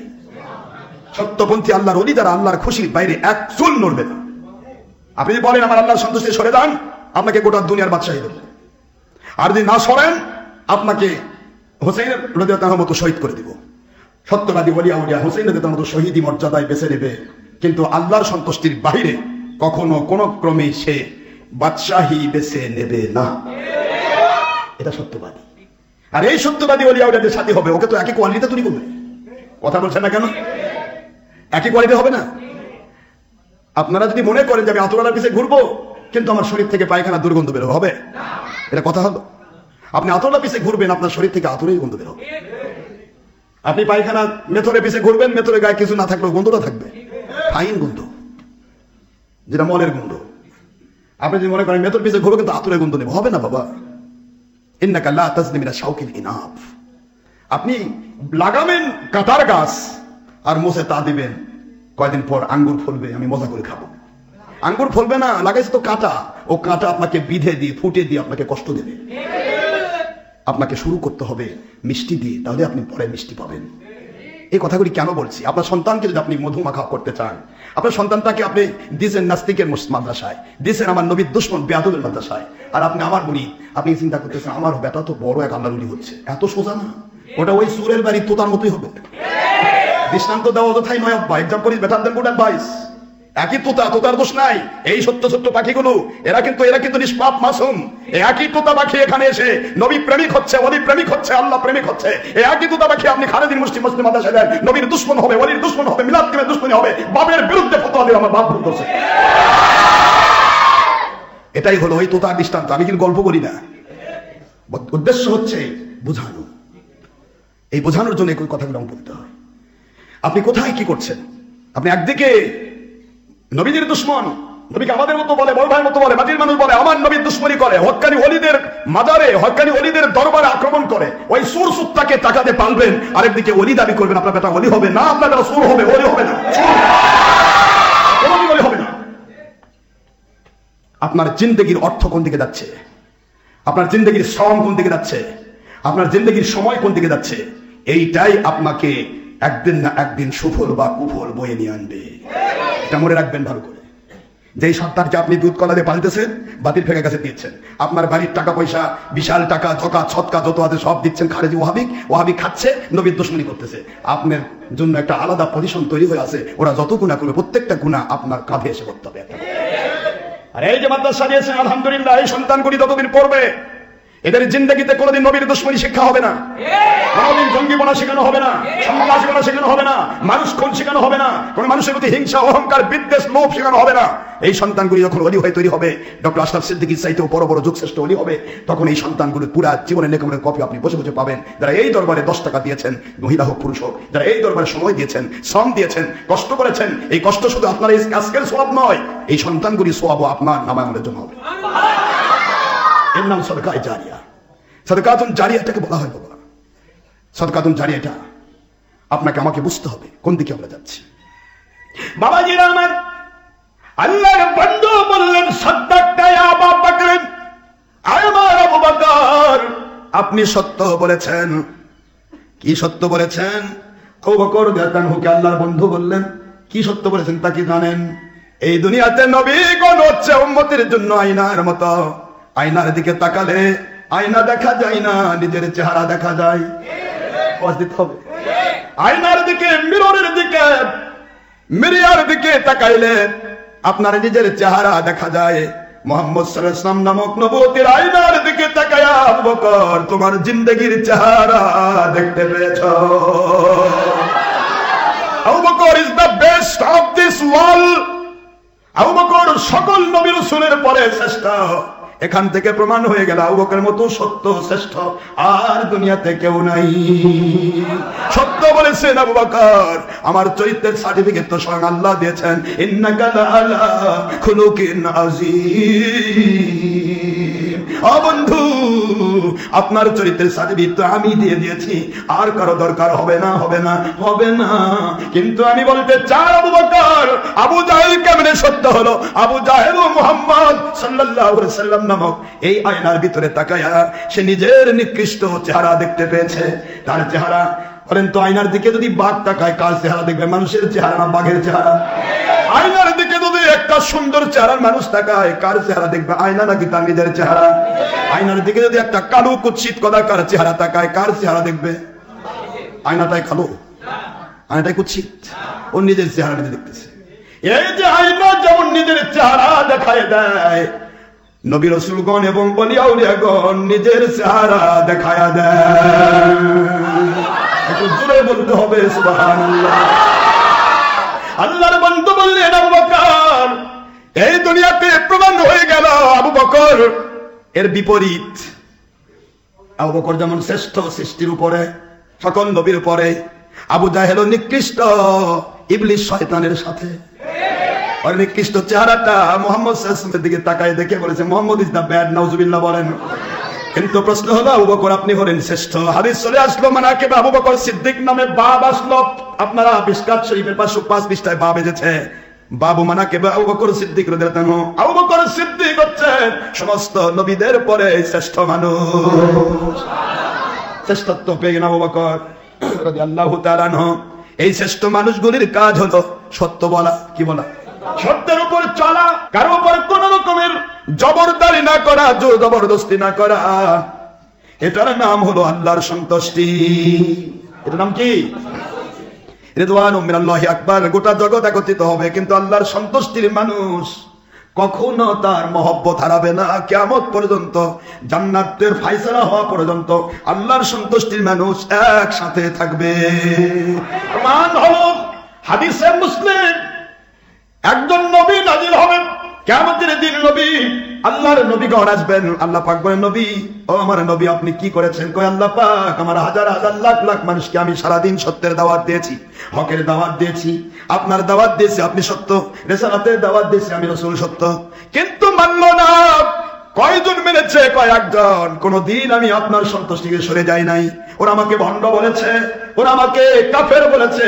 সত্যপন্থী আল্লাহর ওলি যারা আল্লাহর খুশির বাইরে এক চুল নড়বে না। আপনি যদি বলেন আমার আল্লাহর সন্তুষ্টি সরে যান, আপনাকে গোটা দুনিয়ার বাদশাহী দেব, আর যদি না সরেন আপনাকে হোসেন রাদিয়াল্লাহু তাআলার মতো শহীদ করে দিব। সত্যবাদী ওলি আউলিয়া হোসেন রাদিয়াল্লাহু তাআলার মতো শহীদি মর্যাদায় বেছে নেবে, কিন্তু আল্লাহর সন্তুষ্টির বাইরে কখনো কোন ক্রমে সে বাদশাহী বেছে নেবে না। এটা সত্যবাদী। আর এই সত্যবাদী ওলি আউলিয়াদের সাথে হবে, ওকে তো একই কোয়ালিটিতে তৈরি করবে। কথা বলছেন না কেন? একই কোয়ালিটি হবে না। আপনারা যদি মনে করেন যে আমি আতরওয়ালার পিছে ঘুরবো কিন্তু আমার শরীর থেকে পায়খানা দুর্গন্ধ বেরোবে, হবে? এটা কথা হলো? আপনি আতরওয়ালার পিছে ঘুরবেন, আপনার শরীর থেকে আতরের গন্ধ বেরোবে। আপনি পায়খানা মেথরের পিছে ঘুরবেন, মেথরের গায়ে কিছু না থাকলেও গন্ধটা থাকবে, ফাইন গন্ধ, যেটা মলের গন্ধ। আপনি যদি মনে করেন মেথর পিছে ঘুরবো কিন্তু আতরের গন্ধ নেব, হবে না বাবা। ইন্নাকা লা তাজনি মিনা শাওকিল ইনাব। আপনি লাগাবেন কাঁটার গাছ আর মোছে তা দিবেন, কয়দিন পর আঙ্গুর ফলবে, আমি মজা করে খাবো। আঙ্গুর ফলবে না, লাগাইছে তো কাঁটা, ও কাঁটা আপনাকে বিধে দিয়ে ফুটে দিয়ে আপনাকে কষ্ট দেবে। আপনাকে শুরু করতে হবে মিষ্টি দিয়ে, তাহলে আপনি পরে মিষ্টি পাবেন। এই কথাগুলি কেন বলছি? আপনার সন্তানকে যদি আপনি মধু মাখা করতে চান, আপনার সন্তানটাকে আপনি দিয়েছেন নাস্তিকের মাদ্রাসায়, দিয়েছেন আমার নবীর দুশমন বেয়াদবের মাদ্রাসায়, আর আপনি আমার বলি, আপনি চিন্তা করতেছেন আমার বেটা তো বড় এক আল্লাহর ওলি হচ্ছে। এত সোজা না, ওটা ওই সুরের বাড়ি তোতার মতোই হবে। দৃষ্টান্ত দেওয়া অযথাই নয় আব্বা, example is better than good advice. একই তোতা, তোতার দোষ নাই। এই ছোট্ট ছোট্ট পাখিগুলো এরা কিন্তু নিষ্পাপ মাসুম। একই তোতা পাখি এখানে এসে নবী প্রেমিক হচ্ছে, ওলি প্রেমিক হচ্ছে, আল্লাহ প্রেমিক হচ্ছে। একই তোতা পাখি আপনি খালেদিন মুসলিম মাদ্রাসায় দেন, নবীর দুশমন হবে, ওলির দুশমন হবে, মিলাদ কিমের দুশমনী হবে, বাপের বিরুদ্ধে ফতোয়া দিয়ে আমার বাপ ভুল করছে। এটাই হলো ওই তোতার দৃষ্টান্ত। আমি কিন্তু গল্প করি না, উদ্দেশ্য হচ্ছে বোঝানো। এই বোঝানোর জন্য এই কথাগুলো বলতে হয়। আপনি কোথায় কি করছেন? আপনি একদিকে নবীদের দুশমন, নবীকে আমাদের মতো বলে, বড় ভাইয়ের মতো বলে, মাটির মানুষ বলে, আমার নবীর দুশমনী করে, হক্কানি ওলিদের মাজারে, হক্কানি ওলিদের দরবারে আক্রমণ করে, ওই সুর সুত্তাকে টাকাতে পালবেন, আরেকদিকে ওলি দাবি করবেন। আপনার বেটা ওলি হবে না, আপনার বেটা সুর হবে, ওলি হবে না, ওলি হবে না। আপনার জিন্দেগির অর্থ কোন দিকে যাচ্ছে? আপনার জিন্দেগির শ্রম কোন দিকে যাচ্ছে? আপনার জিন্দেগির সময় কোন দিকে যাচ্ছে? এইটাই আপনাকে একদিন না একদিন সুফল বা কুফল বয়ে নিয়ে আনবে। এটা মনে রাখবেন ভালো করে। যেই সন্তানকে আপনি দুধ কলা দিয়ে পালতেছেন, বাতিল ফেঁকে কাছে দিচ্ছেন, আপনার বাড়ির টাকা পয়সা, বিশাল টাকা জকা ছটকা যত আছে সব দিচ্ছেন খারেজি ওয়াহাবি খাচ্ছে, নবীর দুশমনি করতেছে। আপনার জন্য একটা আলাদা পজিশন তৈরি হয়ে আছে, ওরা যত গুণা করবে প্রত্যেকটা গুণা আপনার কাঁধে এসে করতে হবে। আর এই যে মাদ্রাসা দিয়েছেন, আলহামদুলিল্লাহ, এই সন্তানগুলি যতদিন পড়বে এদের জিন্দগিতে কোনোদিন নবীর দুশমনী শিক্ষা হবে না, কোনোদিন জঙ্গিপনা শেখানো হবে না, সন্ত্রাসীপনা শেখানো হবে না, মানুষ খুন শেখানো হবে না, কোন মানুষের প্রতি হিংসা, অহংকার, বিদ্বেষ, লোভ শেখানো হবে না। এই সন্তানগুলি যখন ওলি হয়ে তৈরি হবে, ডক্টর আশরাফ সিদ্দিকীর চাইতেও বড় বড় যুগশ্রেষ্ঠ ওলি হবে, তখন এই সন্তানগুলির পুরা জীবনের নেকমের কপি আপনি বসে বসে পাবেন। যারা এই দরবারে 10 টাকা দিয়েছেন, মহিলা হোক পুরুষ হোক, যারা এই দরবারে সময় দিয়েছেন, শ্রম দিয়েছেন, কষ্ট করেছেন, এই কষ্ট শুধু আপনার এই আজকের সওয়াব নয়, এই সন্তানগুলি সওয়াবও আপনার নামায় আমলের জন্য হবে। এর নাম সদকায়ে জারিয়া। সাদকাতুন জারিয়াটাকে বলা হয় বাবা, সাদকাতুন জারিয়াটা আপনাকে আমাকে বুঝতে হবে কোন দিকে আমরা যাচ্ছি। বাবাজিরা আমার, আল্লাহর বন্ধু বললেন, সাদ্দাকতা ইয়া আবু বকর, আমার আবু বকর আপনি সত্য বলেছেন। কি সত্য বলেছেন? আবু বকর রাদিয়াল্লাহু আনহুকে আল্লাহর বন্ধু বললেন, কি সত্য বলেছেন তা কি জানেন? এই দুনিয়াতে নবীগণ হচ্ছে উম্মতের জন্য আয়নার মতো, আয়নার দিকে তাকালে আয়না দেখা যায় না, নিজের চেহারা দেখা যায়। আয়নার দিকে, মিররের দিকে, মিরিয়ার দিকে তাকাইলে আপনার নিজের চেহারা দেখা যায়। মুহাম্মদ সাল্লাল্লাহু আলাইহি ওয়াসাল্লাম নামক নবুয়তের আয়নার দিকে তাকায়া আবু বকর তোমার জিন্দেগির চেহারা দেখতে পেয়েছো। Abu Bakr is the best of this world. Abu Bakr সকল নবী রাসূলের পরে শ্রেষ্ঠ। এখান থেকে প্রমাণ হয়ে গেল আবু বকরের মতো সত্য শ্রেষ্ঠ আর দুনিয়াতে কেউ নাই। সত্য বলেছেন আবু বকর, আমার চরিত্রের সার্টিফিকেট তো স্বয়ং আল্লাহ দিয়েছেন, ইন্নাকা লাআলা খুলুকিন আযীম। ও বন্ধু, আপনার চরিত্রের সার্টিফিকেট তো আমি দিয়ে দিয়েছি, আর কারো দরকার হবে না, হবে না, হবে না। কিন্তু আমি বলতে চাই আবু বকর, আবু জাহেল কেমনে সত্য হলো? আবু জাহেল ও মুহাম্মদ সাল্লাল্লাহু আলাইহি ওয়াসাল্লাম নামক এই আয়নার ভিতরে তাকায়া সে নিজের নিকৃষ্ট চেহারা দেখতে পেয়েছে। তার চেহারা, বলেন তো, আয়নার দিকে যদি বাঘ তাকায় কার চেহারা দেখবে? মানুষের চেহারা না বাঘের চেহারা? আয়নার দিকে যদি একটা সুন্দর চেহারার মানুষ তাকায় কার চেহারা দেখবে? আয়না নাকি তার নিজের চেহারা? আয়নার দিকে যদি একটা কালো কুৎসিত কদাকার চেহারা তাকায় কার চেহারা দেখবে? আয়নাটাই কালো, আয়নাটাই কুৎসিত, ওর নিজের চেহারা নিজে দেখতেছে। এই যে আয়না যেমন নিজের চেহারা দেখায় দেয়, নবী রাসূলগণ এবং ওলিয়া উলিয়াগণ নিজের চেহারা দেখায়া দেয়। একটু জোরে বলতে হবে সুবহানাল্লাহ। আল্লাহর বন্ধু বললেন আবু বকর, এই দুনিয়াতে প্রমাণ হয়ে গেল আবু বকর এর বিপরীত। আবু বকর যেমন শ্রেষ্ঠ সৃষ্টির উপরে, সকল নবীর উপরে, আবু জাহেল নিকৃষ্ট ইবলিস শয়তানের সাথে। আর নিকৃষ্ট চেহারাটা মুহাম্মদ সাল্লাল্লাহু আলাইহি ওয়াসাল্লামের দিকে তাকায় দেখে বলেছে মুহাম্মদ ইজ দা ব্যাড, নাউজুবিল্লাহ বলেন। কিন্তু প্রশ্ন হলো আবু বকর আপনি হলেন শ্রেষ্ঠ। হাদিস চলে আসলো মানাকিব আবু বকর সিদ্দিক নামে বাব আসলো, আপনারা মিশকাত শরীফের 505 পৃষ্ঠায় বাব এসেছে, বাবু মানাকিব আবু বকর সিদ্দিক রাদিয়াল্লাহু আনহু। আবু বকর সিদ্দিক হচ্ছেন সমস্ত নবীদের পরে শ্রেষ্ঠ মানুষ। শ্রেষ্ঠত্ব পেয়ে গেলেন আবু বকর রাদিয়াল্লাহু তাআলা আনহু। এই শ্রেষ্ঠ মানুষগুলির কাজ হলো সত্য বলা। কি বলা? সত্যের উপর চলা, কারো উপর কোন রকমের জবরদারি না করা, জোর জবরদস্তি না করা। এটার নাম হলো আল্লাহর সন্তুষ্টি। এটার নাম কি? রিদওয়ানুম মিনাল্লাহি আকবার। গোটা জগৎ একত্রিত হবে, কিন্তু আল্লাহর সন্তুষ্টির মানুষ কখনো তার মহব্বত হারাবে না কিয়ামত পর্যন্ত, জান্নাতের ফায়সালা হওয়া পর্যন্ত আল্লাহর সন্তুষ্টির মানুষ একসাথে থাকবে। প্রমাণ হলো হাদিসে মুসলিম, একজন নবী নাজিল হবেন কিয়ামতের দিন। নবী, আল্লাহর নবীগণ আসবেন। আল্লাহ পাক বলেন, নবী, ও আমার নবী আপনি কি করেছেন? কয় আল্লাহ পাক, আমার হাজার হাজার লাখ লাখ মানুষকে আমি সারাদিন সত্যের দাওয়াত দিয়েছি, হকের দাওয়াত দিয়েছি, আপনার দাওয়াত দিয়েছি আপনি সত্য, রিসালাতের দাওয়াত দিয়েছি আমি রাসূল সত্য, কিন্তু মানলো না। কয়জন মেনেছে? কয়েকজন। কোনদিন আমি আপনার সন্তুষ্টিকে সরে যাই নাই। ওরা আমাকে ভণ্ড বলেছে, ওরা আমাকে কাফের বলেছে,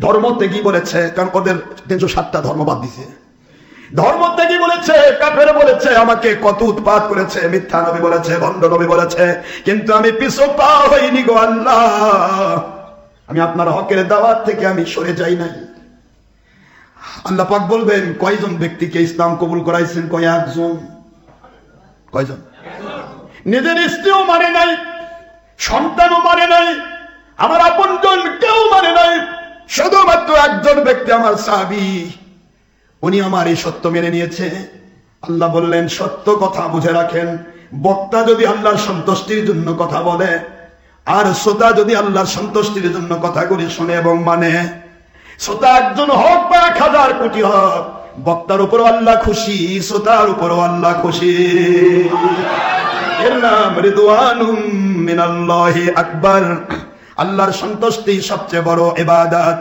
ধর্ম ত্যাগী বলেছে, কারণ ওদের 307টা ধর্ম বাদ দিছে। ধর্ম ত্যাগী বলেছে, কাফের বলেছে, আমাকে কত উৎপাত করেছে, মিথ্যা নবী বলেছে, ভণ্ড নবী বলেছে, কিন্তু আমি পিছু পা হইনি গো আল্লাহ। আমি আপনার হকের দাওয়াত থেকে আমি সরে যাই নাই। আল্লাহ পাক বলবেন কয়জন ব্যক্তিকে ইসলাম কবুল করাইছেন? কয় একজন। কয়জন? নিজের স্ত্রীও মানে নাই, সন্তানও মানে নাই, আমার আপনজন কেউ মানে নাই, শুধুমাত্র একজন ব্যক্তি আমার সাহাবী, উনি আমার এই সত্য মেনে নিয়েছে। আল্লাহ বললেন সত্য কথা বুঝে রাখেন, বক্তা যদি আল্লাহর সন্তুষ্টির জন্য কথা বলে আর শ্রোতা যদি আল্লাহর সন্তুষ্টির জন্য কথাগুলি শুনে এবং মানে, শ্রোতা একজন হোক বা 1000 কোটি হোক, বক্তার উপর আল্লাহ খুশি, শ্রোতার উপর আল্লাহ খুশি। এর নাম রিদওয়ানুম মিনাল্লাহি আকবার। আল্লাহর সন্তুষ্টি সবচেয়ে বড় ইবাদত।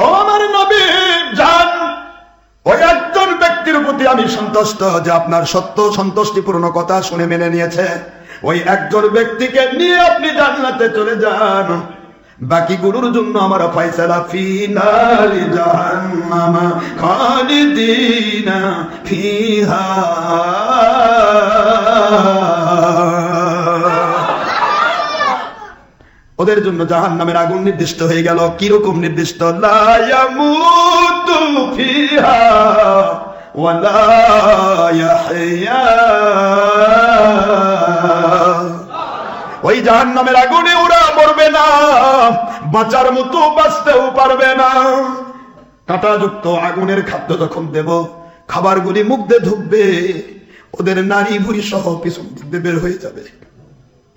ও আমার নবী জান, ওই একজন ব্যক্তির প্রতি আমি সন্তুষ্ট যে আপনার সত্য সন্তুষ্টিপূর্ণ কথা শুনে মেনে নিয়েছে। ওই একজন ব্যক্তিকে নিয়ে আপনি জান্নাতে চলে যান। বাকি গুরুর জন্য আমার ফয়সালা ফি নারি জাহান্নাম খালিদিনা ফিহা। ওদের জন্য জাহান্নামের আগুন নির্দিষ্ট হয়ে গেল। কিরকম নির্দিষ্ট? লা ইয়ামুতু ফিহা ওয়া লা ইয়াহইয়া। ওই জাহান্নামের আগুনে ওরা মরবে না, বাঁচার মতো বাঁচতেও পারবে না। কাঁটাযুক্ত আগুনের খাদ্য যখন দেব, খাবারগুলি মুখ দিয়ে ঢুকবে, ওদের নারী ভুঁড়ি সহ পিছন দিক দিয়ে বের হয়ে যাবে।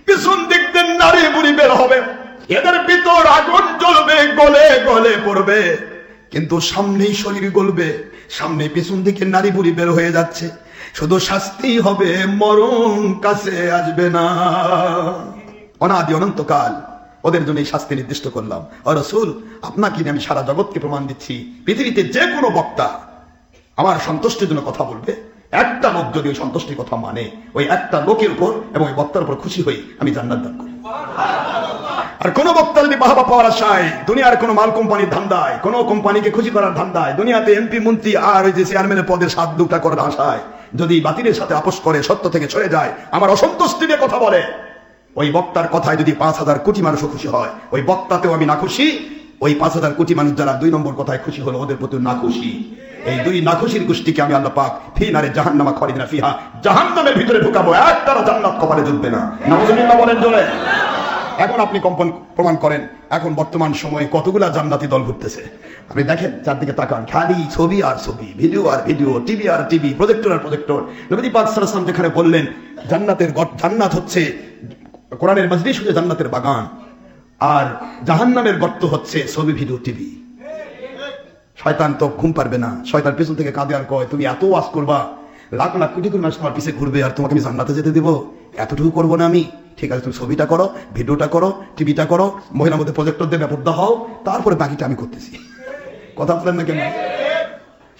পিছন দিক দিয়ে নারী ভুঁড়ি বের হবে, এদের ভিতর আগুন জ্বলবে, গলে গলে পড়বে, কিন্তু সামনেই শরীর গলবে, সামনে পিছন দিকে নারী ভুঁড়ি বের হয়ে যাচ্ছে। শুধু শাস্তি হবে, মরণ কাছে আসবে না। অনাদি অনন্তকাল ওদের জন্য এই শাস্তি নির্দিষ্ট করলাম। ও রাসূল, আপনাকে আমি সারা জগৎকে প্রমাণ দিচ্ছি, পৃথিবীতে যে কোনো বক্তা আমার সন্তুষ্টির জন্য কথা বলবে, একটা লোক যদি ওই সন্তুষ্টির কথা মানে, ওই একটা লোকের উপর এবং ওই বক্তার উপর খুশি হই আমি জান্নাত দান করি। আর কোন বক্তা যদি বাহবা পাওয়ার আশায়, দুনিয়ার কোন মাল কোম্পানির ধান্দায়, কোন কোম্পানিকে খুশি করার ধান্দায়, দুনিয়াতে এমপি মন্ত্রী আর ওই যে চেয়ারম্যানের পদের 7-2টা করার আশায় যদি বাতিলের সাথে আপোষ করে, সত্য থেকে সরে যায়, আমার অসন্তুষ্টি নিয়ে কথা বলে, ওই বক্তার কথায় যদি 5000 কোটি মানুষও খুশি হয়, ওই বক্তাতেও আমি না খুশি। ওই 5000 কোটি মানুষ যারা 2 নম্বর কথায় খুশি হলো, ওদের প্রতি না খুশি। এই 2 নাখুশির গোষ্ঠীকে আমি আল্লাহ পাক ফি নারে জাহান্নামা খালিদিনা ফিহা, জাহান্নামের ভিতরে ঢুকাবো, একটারও জান্নাত কপালে জুটবে না। নাউজুবিল্লাহ বলেন জোরে। এখন আপনি কম্পন প্রমাণ করেন, এখন বর্তমান সময়ে কতগুলা জান্নাতি দল ঘুরতেছে। আপনি দেখেন, চারদিকে তাকান, খালি ছবি আর ছবি, ভিডিও আর ভিডিও, টিভি আর টিভি, প্রজেক্টর আর প্রজেক্টর। নবী পাক সাল্লাল্লাহু আলাইহি ওয়াসাল্লাম যেখানে বললেন জান্নাত হচ্ছে, কোরআনের মজলিস হচ্ছে জান্নাতের বাগান, আর জাহান্নামের গর্ত হচ্ছে ছবি, ভিডিও, টিভি। শয়তান তো ঘুম পারবে না, শয়তান পেছন থেকে কাঁদে আর কয়, তুমি এত ওয়াজ করবা, লাখ লাখ কোটি কোটি মানুষ তোমার পিছে ঘুরবে, আর তোমাকে আমি জান্নাতে যেতে দেবো? এতটুকু করবো না আমি? ঠিক আছে, তুমি ছবিটা করো, ভিডিওটা করো, টিভিটা করো, মহিলার মধ্যে প্রজেক্টর দিয়ে ব্যাপারটা হও, তারপরে বাকিটা আমি করতেছি। কথা বলেন না কেন?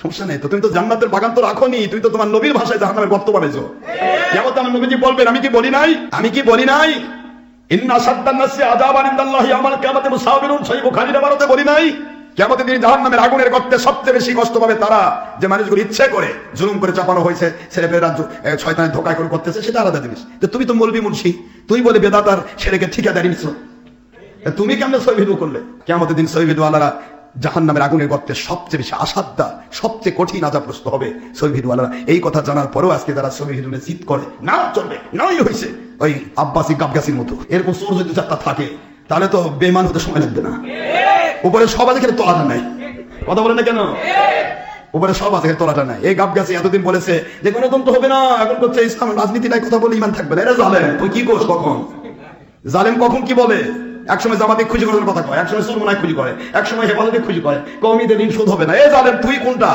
সমস্যা নেই তো, তুমি তো জান্নাতের বাগান তো রাখোনি, তুমি তো তোমার নবীর ভাষায় জাহান্নামের গর্ত বানাইছো। কেমন আমার নবীজি বলবেন, আমি কি বলি নাই? আমি কি বলি নাই? ইন্না সাদ্দান নাসি আযাবান ইনদাল্লাহি ইয়াওমাল কিয়ামাতি মুসাবিরুন, সহিহ বুখারীর বারতে বলি নাই? কিয়ামতের দিন জাহান্নামের আগুনের গর্তে সবচেয়ে বেশি কষ্ট পাবে তারা, যে মানুষগুলো ইচ্ছে করে জুলুম করে চাপানো হয়েছে, ছেলেপেলেরা শয়তানের ধোঁকায় করে করতেছে, সেটা আলাদা জিনিস। তো তুমি তো মৌলবি মুন্সি, তুই বলে বেদাত আর সেরেকে ঠিকাদারি নিছো, তুমি কেমনে সহিহ ভিডিও করলে? কিয়ামতের দিন সহিহ ভিডিও আলারা জাহান্নামের আগুনের গর্তে সবচেয়ে বেশি আসাদ্দা, সবচেয়ে কঠিন আযাবগ্রস্ত হবে সহিহ ভিডিও আলারা। এই কথা জানার পরেও আজকে যারা সহিহ ভিডিওতে জিদ করে, না চলবে, নাই হয়েছে, ওই আব্বাসি গাবগাসির মতো, এরকম চোর যদি 4টা থাকে, তাহলে তো বেঈমান হতে সময় লাগবে না। উপরে সব আছে, কিন্তু তোলাটা নাই। কথা বলে না কেন? উপরে সব আছে, তোলাটা নাই। এই গাবগাছি এতদিন বলেছে যে গণতন্ত্র হবে না, এখন করছে ইসলাম রাজনীতি নাই, কথা বলে ইমান থাকবে না। এরা জালেম, তুই কি করছ? কখন জালেম কখন কি বলে? একসময় জামাতে খুশি করার কথা কয়, একসময় সুরমনায় খুশি করে, একসময় হেফাজতে খুশি করে, কওমিদের ঋণ শোধ হবে না। এ জালেম, তুই কোনটা?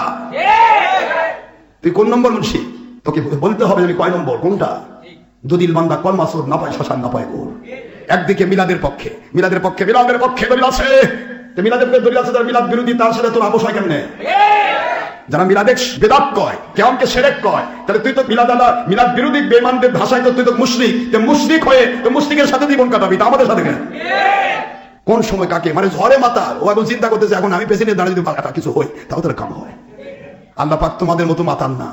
তুই কোন নম্বর মুন্সি? তোকে বলতে হবে আমি কয় নম্বর, কোনটা? দুদিল বান্দা কলমাসুর না পায় শ্মশান না পায় গোর। একদিকে মিলাদের পক্ষে মিলাদের পক্ষে দলিল আছে, মিলাদের দলিল আছে, তার মিলাদ বিরোধী, তার সাথে তোর আপোষ হয় কেমনে? যারা মিলাদে বেদাত কয়, কেমনকে শিরক কয়, তাহলে তুই তো মিলাদ বিরোধী বেঈমানদের ভাষায় তো তুই তো মুশরিক। তো মুশরিক হয়ে তো মুশরিকের সাথে জীবন কাটাবি, তা আমাদের সাথে কেন? কোন সময় কাকে মানে ঝড়ে মাথা, ও এখন চিন্তা করতেছে, এখন আমি প্রেসিডেন্ট দাঁড়িয়ে যদি পাল্টা কিছু হয় তাও তোর কাম হয়। আল্লাহ পাক তোমাদের মতো মাতান না।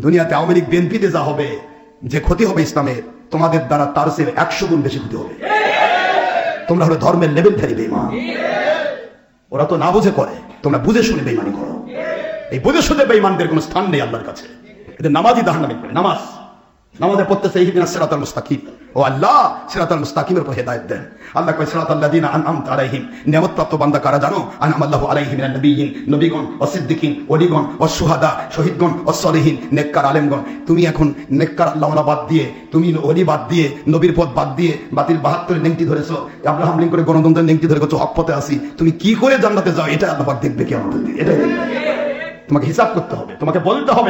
দুনিয়াতে আওয়ামী লীগ বিএনপিতে যা হবে, যে ক্ষতি হবে ইসলামের, তোমাদের দ্বারা তার চেয়ে 100 গুণ বেশি ক্ষতি হবে। তোমরা হলো ধর্মের লেভেল ফেরি বেঈমান। ওরা তো না বুঝে করে, তোমরা বুঝে শুনে বেঈমানি করো। এই বুঝে শুনে বেঈমানদের কোনো স্থান নেই আল্লাহর কাছে। এদের নামাজই জাহান্নামে পড়ে। নামাজের পড়তেছে ইহদিনাস সিরাতাল মুস্তাকিম। ও আল্লাহ সিরাতাল মুস্তাকিমের উপর হেদায়েত দেন। আল্লাহ কয় সিরাতাল লাযিনা আনআমতা আলাইহিম, নিয়ামতপ্রাপ্ত বান্দা কারা জানো? আনআমাল্লাহু আলাইহিম মিনান নবিয়্যিন, নবীগণ, ওয়াস সিদ্দিকিন, ওলিগণ, ওয়াস শুহাদা, শহীদগণ, ওয়াস সলিহিন, নেককার আলেমগণ। তুমি এখন নেককার আল্লাহওয়ালা বাদ দিয়ে, তুমি ওলি বাদ দিয়ে, নবীর পথ বাদ দিয়ে বাতিল 72 নেংটি ধরেছো, আব্রাহাম লিঙ্কনের গণতন্ত্রের নেংটি ধরে হক পথে আসি। তুমি কি করে জান্নাতে যাও এটা আল্লাহ পাক দেখবে কিয়ামতের দিন। এটাই তোমাকে হিসাব করতে হবে, তোমাকে বলতে হবে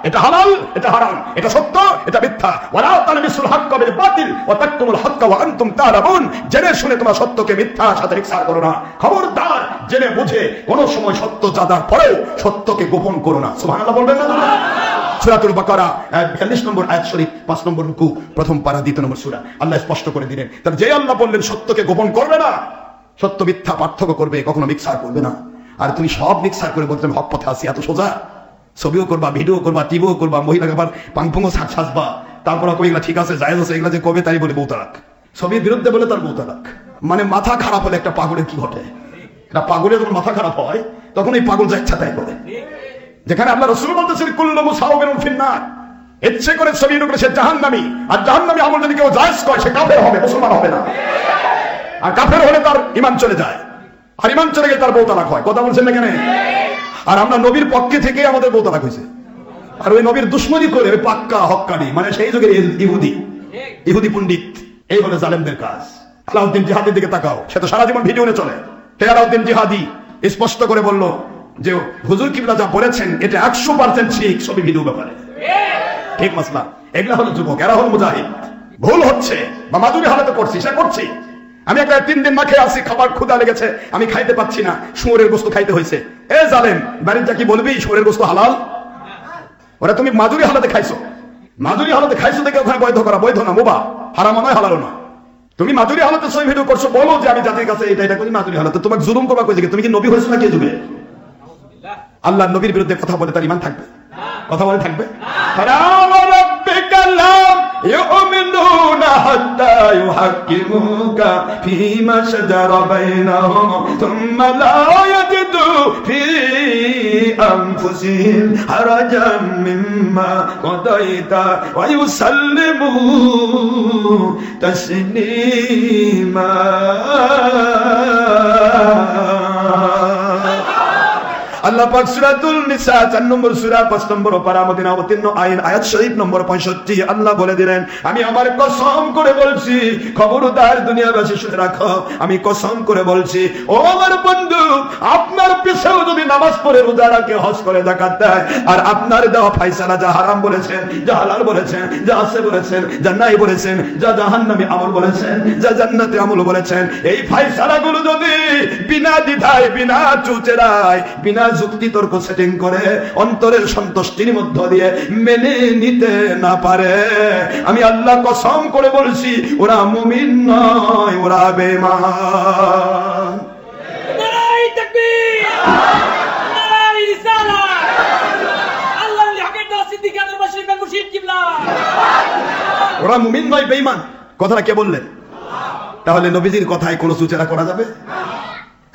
এটা হালাল, এটা হারাম, এটা সত্য, এটা মিথ্যা। ওয়ালা তালবিসুল হাক্কা বিল বাতিল ওয়া তাকতুমুল হাক্কা ওয়া আনতুম তা'লামুন। জেনে শুনে তোমরা সত্যকে মিথ্যার সাথে মিক্সার করো না। খবরদার, জেনে বুঝে কোন সময় সত্য জানার পরেও সত্যকে গোপন করো না। সুবহানাল্লাহ বলবেন না তোমরা? সূরাতুল বাকারা 42 নম্বর আয়াত শরীফ 5 নম্বর রুকু, প্রথম পারা 2 নম্বর সূরা। আল্লাহ স্পষ্ট করে দিলেন, তার যে আল্লাহ বললেন সত্যকে গোপন করবে না, সত্য মিথ্যা পার্থক্য করবে, কখনো মিক্সার করবে না। আর তুমি সব মিক্সার করে বলতে হক পথে আসি, এত সোজা? ছবিও করবা, ভিডিও করবা, টিভিও করবা, মহিলাকে আবার পাংপুঙ্গ সাজবা, তারপর এগুলা ঠিক আছে, জায়েজ আছে, এগুলা যে কবে তাই বলে বউ তালাক। ছবির বিরুদ্ধে বলে তার বউ তালাক। মানে মাথা খারাপ হলে একটা পাগলের কি ঘটে? একটা পাগলের যখন মাথা খারাপ হয় তখন এই পাগল যা ইচ্ছা তাই বলে। যেখানে আল্লাহ রাসূল বলতেছেন কুল্লু মুসাওবিরুন ফিন্নার, ইচ্ছে করে ছবি করে সে জাহান্নামী, আর জাহান্নামী আমল যদি কেউ জায়েজ করে সে কাফের হবে, মুসলমান হবে না। আর কাফের হলে তার ঈমান চলে যায়, আর ঈমান চলে গেলে তার বউ তালাক হয়। কথা বলছেন না কেন? আর আমরা নবীর পক্ষে থেকে আমাদের বউ তালাক হয়েছে। আর ওই নবীর দুশ্মনী করে ওই পাক্কা হক্কানি, মানে সেই যুগের ইহুদি পণ্ডিত, এই হলো জালেমদের কাজ। আলাউদ্দিন জিহাদির দিকে তাকাও, সে তো সারা জীবন ভিডিও নিয়ে চলে। আলাউদ্দিন জিহাদি স্পষ্ট করে বলল যে হুজুর কিবলা যা বলেছেন এটা 100% ঠিক ছবি ভিডিও ব্যাপারে। ঠিক মাসলা। এগুলা হলো যুবক, এরা হলো মুজাহিদ। ভুল হচ্ছে বা মাদুরি হালাতে করছি, সে করছি। আমি একটা 3 দিন না খেয়ে আসি, খাবার ক্ষুধা লেগেছে, আমি খাইতে পাচ্ছি না, শুয়োরের গোশত খাইতে হয়েছে। এ জালেম, বাড়িটা কি বলবি শুয়োরের গোশত হালাল? ওরা তুমি মাদুরি হালাতে খাইছো, মাদুরি হালাতে খাইছো দেখে ওখানে বৈধ করা বৈধ না, মুবা, হারাম নয়, হালাল না। তুমি মাদুরি হালাতে ছবি ভিডিও করছো, বলো যে আমি জাতির কাছে এটা করি মাদুরি হালাতে। তোমাকে জুলুম করবা কই? তুমি কি নবী হয়েছো না কে যুগে? আল্লাহ নবীর বিরুদ্ধে কথা বলে তার ঈমান থাকবে? কথা বলে থাকবে? يؤمنون حتى يحكموك فيما شجر بينهم ثم لا يجدوا في أنفسهم حرجا مما قضيت ويسلموا تسليما আল্লাহ পাক সূরাতুল নিসা 4 নম্বর সূরা 5 নম্বর পারা মদিনা অবতীর্ণ আয়াত শরীফ নম্বর 65 আল্লাহ বলে দিলেন, আমি আমার কসম করে বলছি, খবরদার দুনিয়াবাসী শুনে রাখো, আমি কসম করে বলছি, ও আমার বন্ধু, আপনার পিছেও যদি নামাজ পড়ে, রোজা রাখে, হজ করে, যাকাত দেয়, আর আপনার দেওয়া ফয়সালা যা হারাম বলেছেন, যা হালাল বলেছেন, যা আছে বলেছেন, যা নাই বলেছেন, যা জাহান্নামী আমল বলেছেন, যা জান্নাতি আমল বলেছেন, এই ফয়সালাগুলো যদি বিনা দ্বিধায়, বিনা চুচেরায়, বিনা যুক্তি তর্ক সেটিং করে অন্তরের সন্তুষ্টির মধ্য দিয়ে মেনে নিতে না পারে, আমি আল্লাহ কসম করে বলছি, ওরা মুমিন নয়, ওরা বেঈমান। নারায়ে তাকবীর, নারায়ে রিসালাত, আল্লাহর হকের দাওয়াত সিদ্দিক আকবর বাশির মুর্শিদ কিবলা। ওরা মুমিন নয়, বেঈমান। কথাটা কে বললেন? তাহলে নবীজির কথায় কোনো সুচেরা করা যাবে?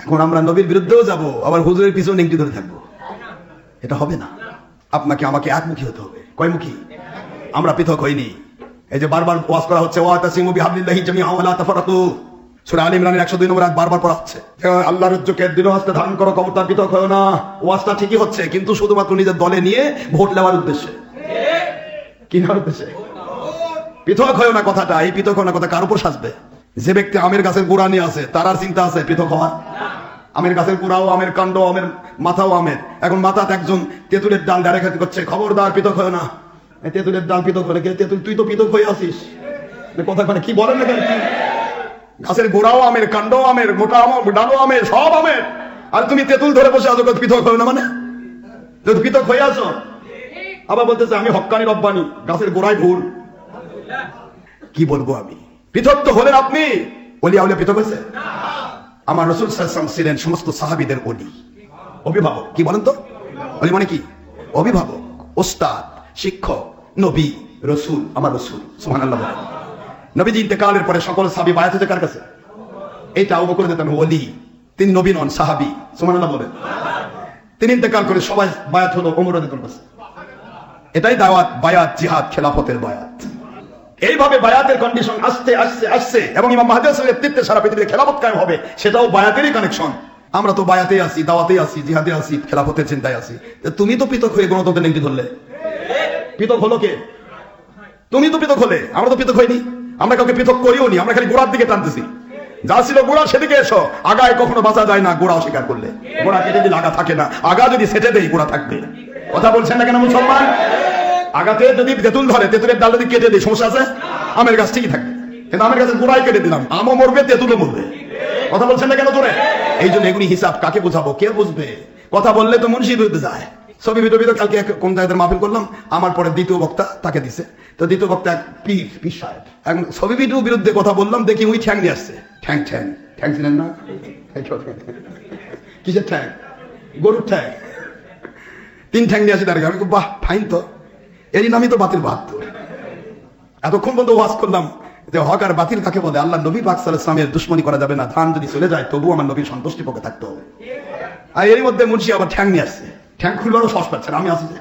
এখন আমরা নবীর বিরুদ্ধেও যাব, আবার হুজুরের পিছনে নেংটি ধরে থাকবো, এটা হবে না। আপনাকে আমাকে একমুখী হতে হবে। কয়মুখী? আমরা পৃথক হইনি। এই যে বারবার ওয়াজ করা হচ্ছে, ওয়াতাসিমু বিহাবলিল্লাহি জামিআন ওয়া লা তাফারাকু, সূরা আলে ইমরানের 102 নম্বর আয়াত বারবার পড়া হচ্ছে, আল্লাহর রজ্জুকে দৃঢ় হস্তে ধারণ করো, খবরদার পৃথক হয়ো না। ওয়াজটা ঠিকই হচ্ছে, কিন্তু শুধুমাত্র নিজের দলে নিয়ে ভোট নেওয়ার উদ্দেশ্যে। কি নেওয়ার উদ্দেশ্যে? পৃথক হয়ো না কথাটা, এই পৃথক হওয়া কথা কার উপর সাজবে? যে ব্যক্তি আমের গাছের গোড়া নিয়ে আছে, তার আর চিন্তা আছে পৃথক হওয়া? আমের গাছের গোড়াও আমের, কাণ্ড আমের, মাথাও আমের। এখন মাথাতে একজন তেঁতুলের ডাল ডাইরেক্ট করছে, খবরদার পৃথক হয় না। তেঁতুলের ডাল পৃথক হলে তেঁতুল, তুই তো পৃথক হয়ে আসিস। কথা মানে কি বলেন না? গাছের গোড়াও আমের, কাণ্ডও আমের, মোটা আম, ডালও আমের, সব আমের, আর তুমি তেঁতুল ধরে বসে আছো, পৃথক হয় না মানে? যদি পৃথক হয়ে আসো, আবার বলতেছে আমি হক্কানি রব্বানি, গাছের গোড়ায় ভুল। কি বলবো আমি? পৃথক তো হলেন আপনি, ওলি আউলিয়া পৃথক হয়েছে? আমার রাসূল সাল্লাল্লাহু আলাইহি ওয়াসাল্লাম ছিলেন সমস্ত সাহাবীদের ওলি, অভিভাবক। কি বলেন তো? ওলি মানে কি? অভিভাবক, ওস্তাদ, শিক্ষক, নবী, রাসূল, আমার রাসূল। সুবহানাল্লাহ। নবীজি ইন্তেকালের পরে সকল সাহাবী বায়াত হয়েছে কার কাছে? এইটা আবু বকর দিতেন ওলি, তিনি নবী নন, সাহাবী। সুবহানাল্লাহ বলেন। তিনি ইন্তেকাল করে সবাই বায়াত হলো ওমর রাদিয়াল্লাহু আনহু। এটাই দাওয়াত, বায়াত, জিহাদ, খেলাফতের বায়াত। এইভাবে বায়াতের কন্ডিশন আসছে আসছে আসছে এবং ইমাম মাহদী সাহেবের নেতৃত্বে সারা পৃথিবীতে খেলাফত কায়েম হবে, সেটাও বায়াতেরই কানেকশন। আমরা তো বায়াতে আছি, দাওয়াতে আছি, জিহাদে আছি, খেলাফতের চিন্তায় আছি। তুমি তো পৃথক হয়ে গণতন্ত্রের নীতি ধরলে, পৃথক হলো কে? তুমি তো পৃথক হলে, আমরা তো পৃথক হইনি। আমরা কাউকে পৃথক করিও নি, আমরা খালি গোড়ার দিকে টানতেছি। যা ছিল গোড়া সেদিকে এসো। আগায় কখনো বাঁচা যায় না গোড়া অস্বীকার করলে। গোড়া কেটে দিলে আগা থাকে না, আগা যদি সেটে দেয় গোড়া থাকবে। কথা বলছেন না কেন মুসলমান? আগাতে যদি তেঁতুল ধরে, তেঁতুলের ডাল যদি কেটে দিই সমস্যা আছে? আমের গাছ ঠিকই থাকবে, কিন্তু আমের গাছের গোড়াই কেটে দিলাম, আমও মরবে, তেঁতুলও মরবে। কথা বলছেন না কেন জোরে? এই জন্য এগুলি হিসাব কাকে বোঝাবো, কে বুঝবে? কথা বললে তো মুন্সির বিরুদ্ধে যায়। ছবি ভিডিও কালকে কোন জায়গায় মাহফিল করলাম, আমার পরে দ্বিতীয় বক্তা তাকে দিছে, তো দ্বিতীয় বক্তা এক পীর সাহেব। এখন ছবি ভিডিও বিরুদ্ধে কথা বললাম, দেখি ওই ঠ্যাং নিয়ে আসছে। ঠ্যাং ঠ্যাং ঠ্যাং ছিলেন না? কিসের ঠ্যাং? গরুর ঠ্যাং। 3 ঠ্যাং নিয়ে আসি তার। আমি বাহ, ফাইন তো, এরই নামই তো বাতিল 72। এতক্ষণ পর্যন্ত ওয়াজ করলাম যে হক আর বাতিল কাকে বলে। আল্লাহ নবী পাক সাল্লাল্লাহু আলাইহি ওয়াসাল্লামের দুশমনি করা যাবে না, ধান যদি চলে যায় তবু আমার নবীর সন্তুষ্টি পক্ষে থাকতে হবে। আর এর মধ্যে মুন্সি আবার ঠ্যাং নিয়ে আসছে। ঠ্যাং খুলবারও সাহস পাচ্ছে না। আমি আসি যে,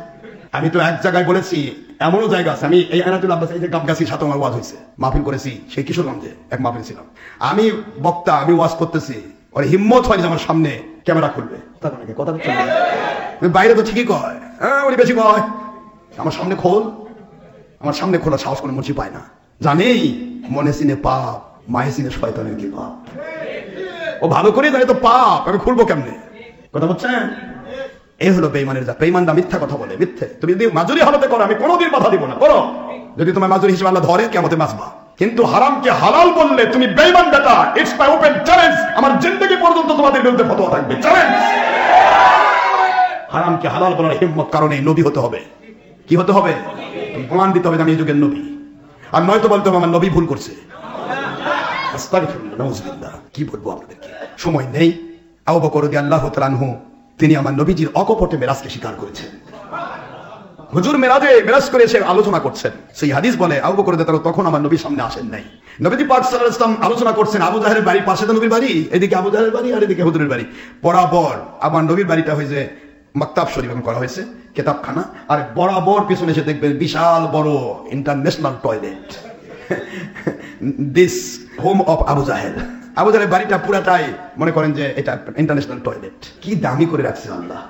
আমি তো এক জায়গায় বলেছি, এমনও জায়গা আছে, আমি এই আনাতুল আব্বাস, এই যে গাবগাছির সাথে আমার ওয়াজ হয়েছে, মাহফিল করেছি সেই কিশোরগঞ্জে, এক মাহফিল ছিলাম। আমি বক্তা, আমি ওয়াজ করতেছি, ওর হিম্মত হয়নি আমার সামনে ক্যামেরা খুলবে। কথা বাইরে তো ঠিকই কয়, হ্যাঁ উনি বেশি কয়, আমার সামনে খোল। আমার সামনে খোলা সাহস করে মুন্সি পায় না, জানেই মনে সিনে পাপ, মায়ে সিনে শয়তানের কি পাপ। ও ভালো করে জানে তো পাপ, আমি খুলবো কেমনে? কথা বলছেন? এই হলো বেঈমানের জাত। বেঈমানরা মিথ্যা কথা বলে, মিথ্যে। তুমি যদি মাজুরি হালতে করো, আমি কোনোদিন বাধা দিব না, করো। যদি তোমার মাজুরি হিসেবে আল্লাহ ধরে, কিয়ামতে বাঁচবা। কিন্তু হারামকে হালাল বললে তুমি বেঈমান বেটা। It's my open challenge. আমার জিন্দেগি পর্যন্ত তোমাদের বিরুদ্ধে ফতোয়া থাকবে, চ্যালেঞ্জ। হারামকে হালাল বলার হিম্মত কারণে নবী হতে হবে। কি হতে হবে? প্রমাণ দিতে হবে আমি এই যুগের নবী। আর নয়তো বলতে হবে আমার নবী ভুল করছে। আস্তাগফিরুল্লাহ, নাউযুবিল্লাহ। কি বলবো আপনাদেরকে, সময় নেই। আবু বকর রাদিয়াল্লাহু তাআলা আনহু, তিনি আমার নবীজির অকপটে মেরাজকে স্বীকার করেছেন। হুজুর মেরাজ করে এসে আলোচনা করছেন। সেই হাদিস বলে আবু বকর রাদিয়াল্লাহু তাআলা তখন আমার নবীর সামনে আসেন নাই। নবীজি পাক সাল্লাল্লাহু আলাইহি ওয়াসাল্লাম আলোচনা করছেন, আবু জাহেলের বাড়ির পাশে তো নবীর বাড়ি, এদিকে আবু জাহেলের বাড়ি আর এদিকে হুজুরের বাড়ি। বরাবর আমার নবীর বাড়িটা হয়েছে মাকতাব শরীফ করা হয়েছে, কেতাবখানা, আর বরাবর পিছনে এসে দেখবেন বিশাল বড় international toilet, this home of Abu জাহেল। আবু জাহেলের বাড়িটা পুরাটাই মনে করেন যে এটা ইন্টারন্যাশনাল টয়লেট। কি দামি করে রাখছে আল্লাহ।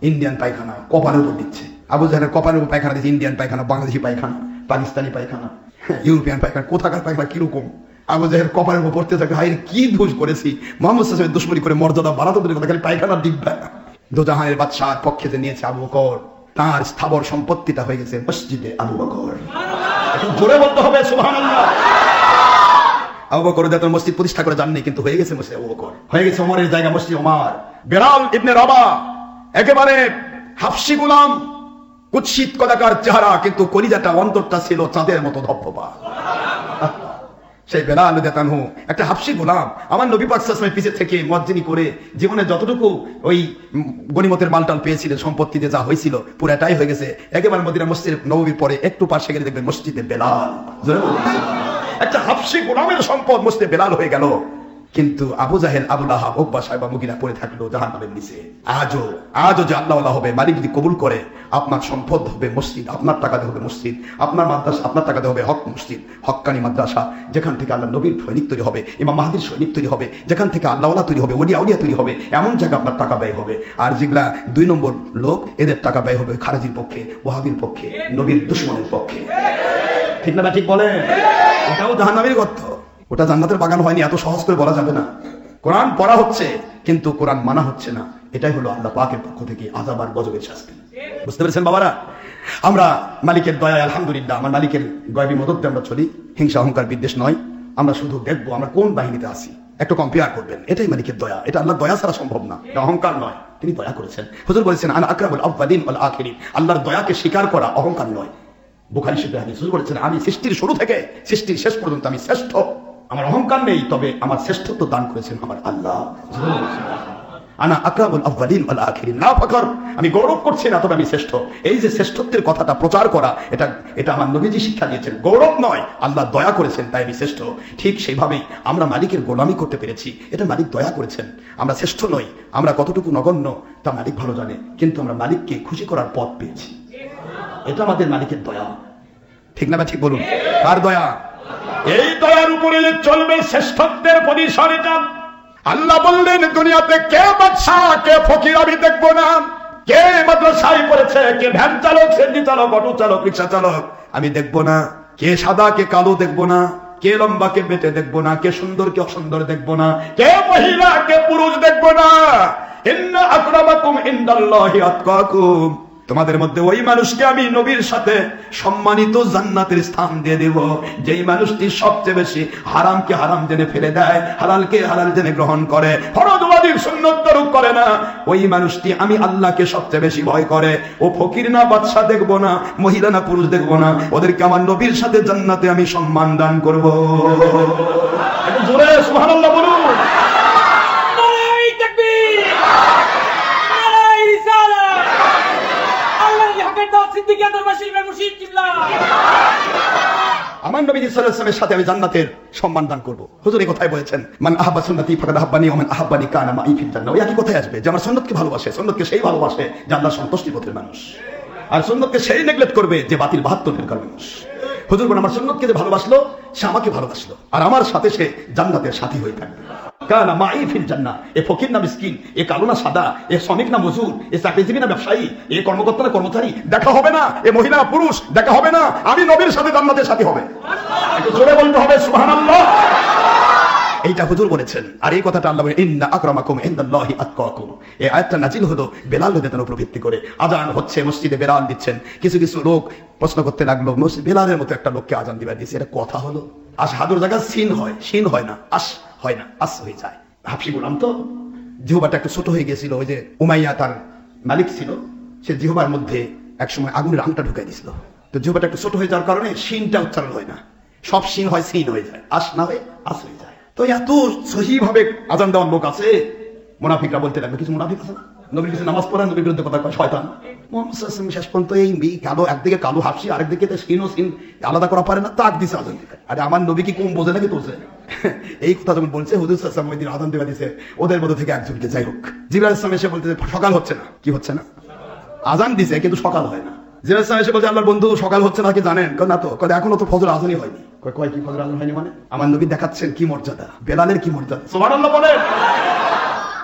ইন্ডিয়ান পায়খানা কপালের উপর দিচ্ছে। আবু জাহেলের কপালের উপর পায়খানা দিচ্ছে, ইন্ডিয়ান পায়খানা, বাংলাদেশি পায়খানা, পাকিস্তানি পায়খানা, ইউরোপিয়ান পায়খানা, কোথাকার পায়খানা কিরকম। আবু জাহেল কপালের উপর পড়তে থাকে, হাই কি দোষ করেছি, মোহাম্মদ সাল্লাল্লাহু আলাইহি ওয়াসাল্লামের দুশমনি করে মর্যাদা বাড়াতে দূরের কথা, খালি পায়খানার ডিব্বা। দোজাহানের বাদশার পক্ষে যে নিয়েছে আবু বকর, তার স্থাবর সম্পত্তিটা হয়ে গেছে মসজিদে আবু বকর। এখন জোরে বলতে হবে সুবহানাল্লাহ। আবু বকর রাদিয়াল্লাহু মসজিদ প্রতিষ্ঠা করে যাননি, কিন্তু হয়ে গেছে মসজিদ আবু বকর, হয়ে গেছে ওমরের জায়গা মসজিদ ওমর। বেলাল ইবনে রাবাহ একেবারে হাফসি গোলাম, কুৎসিত কদাকার চেহারা, কিন্তু কলিজাটা অন্তরটা ছিল চাঁদের মতো ধবধবা। সেই বেলাল রাদিয়াল্লাহু আনহু একটা হাফসি গোলাম, আমার নবী পাক সাল্লাল্লাহু আলাইহি ওয়াসাল্লামের পিছে থেকে মুয়াজ্জিনি করে জীবনে যতটুকু ওই গনিমতের মালটাল পেয়েছিলেন, সম্পত্তিতে যা হয়েছিল পুরাটাই হয়ে গেছে। একেবারে মদিনা মসজিদ নববীর পরে একটু পাশে গেলে দেখবেন মসজিদে বেলাল। একটা হাফসি গোলামের সম্পদ মসজিদে বেলাল হয়ে গেল। কিন্তু আবু জাহেল, আবু লাহাব, উকবা, শায়বা, মুগিরা পড়ে থাকলো জাহান্নামের নিচে। আজও যে আল্লাহ হবে, মালিক যদি কবুল করে, আপনার সম্পদ হবে মসজিদ, আপনার টাকাতে হবে মসজিদ, আপনার মাদ্রাসা, আপনার টাকাতে হবে হক মসজিদ, হক্কানি মাদ্রাসা, যেখান থেকে আল্লাহ নবীর সৈনিক তৈরি হবে, ইমাম মাহদীর সৈনিক তৈরি হবে, যেখান থেকে আল্লাহওয়ালা তৈরি হবে, ওলিয়া উলিয়া তৈরি হবে, এমন জায়গা আপনার টাকা ব্যয় হবে। আর যেগুলা 2 নম্বর লোক, এদের টাকা ব্যয় হবে খারেজির পক্ষে, ওয়াহাবির পক্ষে, নবীর দুশমনের পক্ষে। ঠিক না ঠিক বলেন? ওটাও জাহান্নামের গর্ত, ওটা জান্নাতের বাগান হয়নি, এত সহজ করে বলা যাবে না। কোরআন পড়া হচ্ছে কিন্তু কোরআন মানা হচ্ছে না, এটাই হলো আল্লাহ পাকের পক্ষ থেকে আযাব আর গজবের শাস্তি। বুঝতে পেরেছেন বাবারা? আমরা মালিকের দয়ায় আলহামদুলিল্লাহ, আমার মালিকের গয়বী মদতে আমরা চলি, হিংসা অহংকার বিদ্বেষ নয়। আমরা শুধু দেখবো আমরা কোন বাহিনীতে আছি, একটু কম্পেয়ার করবেন। এটাই মালিকের দয়া, এটা আল্লাহর দয়া ছাড়া সম্ভব না, এটা অহংকার নয়। তিনি দয়া করেছেন। হুজুর বলেছেন আনা আকরামুল আউয়ালিন ওয়াল আখিরিন, আল্লাহর দয়াকে স্বীকার করা অহংকার নয়। বুখারী শরীফে হাদিস, হুজুর বলেছেন আমি সৃষ্টির শুরু থেকে সৃষ্টির শেষ পর্যন্ত আমি শ্রেষ্ঠ, আমার অহংকার নেই, তবে আমার শ্রেষ্ঠত্ব দান করেছেন আমার আল্লাহ। আনা আকরামুল আউয়ালিন ওয়াল আখিরিন, লা ফাখর, আমি গৌরব করছি না, তবে আমি শ্রেষ্ঠ। এই যে শ্রেষ্ঠত্বের কথাটা প্রচার করা, এটা আমার নবীজি শিক্ষা দিয়েছেন। গৌরব নয়, আল্লাহ দয়া করেছেন, তাই আমি শ্রেষ্ঠ। ঠিক সেইভাবেই আমরা মালিকের গোলামি করতে পেরেছি, এটা মালিক দয়া করেছেন। আমরা শ্রেষ্ঠ নই, আমরা কতটুকু নগণ্য তা মালিক ভালো জানে, কিন্তু আমরা মালিককে খুশি করার পথ পেয়েছি, এটা আমাদের মালিকের দয়া। ঠিক না বা ঠিক বলুন? কার দয়া? এই দয়ার উপরে চলবে শ্রেষ্ঠত্বের পরিসর। এটা আল্লাহ বললেন, দুনিয়াতে কে বাদশা কে ফকির আমি দেখবো না, কে মাদ্রাসায় পড়েছে, কে ভ্যান চালক, সেন্ডি চালক, অটো চালক, রিক্সা চালক, আমি দেখবো না। কে সাদা কে কালো দেখবো না, কে লম্বা কে বেটে দেখবো না, কে সুন্দর কে অসুন্দর দেখবো না, কে মহিলা কে পুরুষ দেখবো না। ইন্না আকরামাকুম ইনদাল্লাহি আতকাকুম, তোমাদের মধ্যে ওই মানুষকে আমি নবীর সাথে সম্মানিত জান্নাতের স্থান দিয়ে দেব, যেই মানুষটি সবচেয়ে বেশি হারামকে হারাম জেনে ফেলে দেয়, হালালকে হালাল জেনে গ্রহণ করে, ফরজ ওয়াজিব সুন্নাত তরক করে না, ওই মানুষটি আমি আল্লাহকে সবচেয়ে বেশি ভয় করে। ও ফকির না বাদশা দেখবো না, মহিলা না পুরুষ দেখবো না, ওদেরকে আমার নবীর সাথে জান্নাতে আমি সম্মান দান করব। একটু জোরে সুবহানাল্লাহ বলুন। আমার নবী সাল্লাল্লাহু আলাইহি ওয়াসাল্লামের সাথে আমি জান্নাতের সম্মান দান করব। হুজুর এই কথাই বলেছেন, মান আহাব্বা সুন্নতি ফাকাদ আহাব্বানি ওয়া মান আহাব্বানি কানা মাই ফিল জান্নাহ। ওই একই কথাই আসবে যে আমার সুন্নতকে ভালোবাসে, সুন্নতকে সেই ভালোবাসে যে আল্লাহর সন্তুষ্টি পথের মানুষ, আর সুন্নতকে সেই নেগলেক্ট করবে যে বাতিল 72 এর মানুষ। হুজুর বলেন, আমার সুন্নতকে যে ভালোবাসলো সে আমাকে ভালোবাসলো, আর আমার সাথে সে জান্নাতের সাথী হয়ে থাকবে। কানা মাই ফিল জান্নাহ। এ ফকির না মিসকিন, এ কালো না সাদা, এ শ্রমিক না মজুর, এ চাকরিজীবী না ব্যবসায়ী, এ কর্মকর্তা না কর্মচারী দেখা হবে না, এ মহিলা পুরুষ দেখা হবে না, আমি নবীর সাথে জান্নাতের সাথী হবে। একটু জোরে বলতে হবে সুবহানাল্লাহ। এইটা হুজুর বলেছেন, আর এই কথাটা আল্লাহ বলেন, ইন্না আকরামাকুম ইনদাল্লাহি আতকাকুম। এই আয়াতটা নাজিল হলো বেলাল রাদিয়াল্লাহু উপর ভিত্তি করে। আযান হচ্ছে, মসজিদে বেলাল দিচ্ছেন, কিছু কিছু লোক প্রশ্ন করতে লাগলো, মসজিদ বেলালের মতো একটা লোককে আযান দিবা দিয়েছে, এটা কথা হলো? আশহাদুর জায়গা সিন হয়, শিন হয় না, আশ হয় না, আস হয়ে যায়। হাফসি গোলাম তো জিহ্বাটা একটু ছোট হয়ে গেছিল, ওই যে উমাইয়া তার মালিক ছিল, সে জিহ্বার মধ্যে একসময় আগুনের আংটা ঢুকাই দিছিল, তো জিহ্বাটা একটু ছোট হয়ে যাওয়ার কারণে শিনটা উচ্চারণ হয় না, সব শিন হয় সিন হয়ে যায়, আশ না হয়ে আস হয়ে যায়। তো এত সহিভাবে আজান দেওয়ার লোক আছে, মুনাফিকরা বলতে লাগবে, কিছু মুনাফিক আছে না, নবীর কিছু নামাজ পড়া, নবীর বিরুদ্ধে কথা কয়, শয়তান। মুহাম্মদ সাল্লাল্লাহু আলাইহি ওয়াসাল্লাম শেষ পর্যন্ত এই কালো, একদিকে কালো হাফসি, আরেকদিকে সিন ও সিন আলাদা করা পারে না, তাক দিছে আজান দিতে। আরে আমার নবী কি কম বোঝে নাকি তোছে? এই কথা যখন বলছে হুজুর সাল্লাল্লাহু আলাইহি ওয়াসাল্লাম ওই দিন আজান দেওয়া দিছে, ওদের মধ্যে থেকে একজনকে, যাই হোক, জিবরাইল আলাইহিস সালাম এসে বলতে, সকাল হচ্ছে না। কি হচ্ছে না? আজান দিছে কিন্তু সকাল হয় না। জিবরাইল আলাইহিস সালাম এসে বলছে, আল্লাহর বন্ধু সকাল হচ্ছে না কি জানেন? না তো। এখনো তো ফজর আজানই হয়নি। কয় কি ফজর আজান হয়নি মানে? আমার নবী দেখাচ্ছেন কি মর্যাদা, বেলালের কি মর্যাদা, সুবহানাল্লাহ বলেন,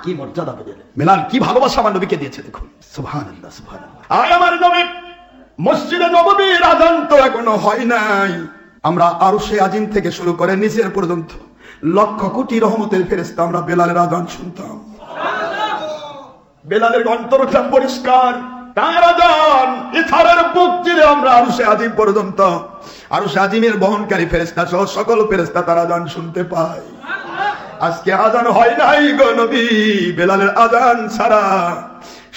কি মর্যাদা পেলেন বেলাল, কি ভালোবাসা আমার নবীকে দিয়েছে দেখুন, সুবহানাল্লাহ সুবহানাল্লাহ। আর আমার নবী মসজিদে নববীর আযান তো এখনো হয় নাই, আমরা আরশে আজিম থেকে শুরু করে নিচের পর্যন্ত লক্ষ কোটি রহমতের ফেরেশতা আমরা বেলালের আযান শুনতাম। বেলালের অন্তরটা পরিষ্কার, তার আযান ইথারের বুক চিরে আমরা আরশে আজিম পর্যন্ত, আরশে আজিমের বহনকারী ফেরেশতা সহ সকল ফেরেশতা তার আযান শুনতে পায়। আজকে আজান হয় নাই গো নবী, বেলালের আজান ছাড়া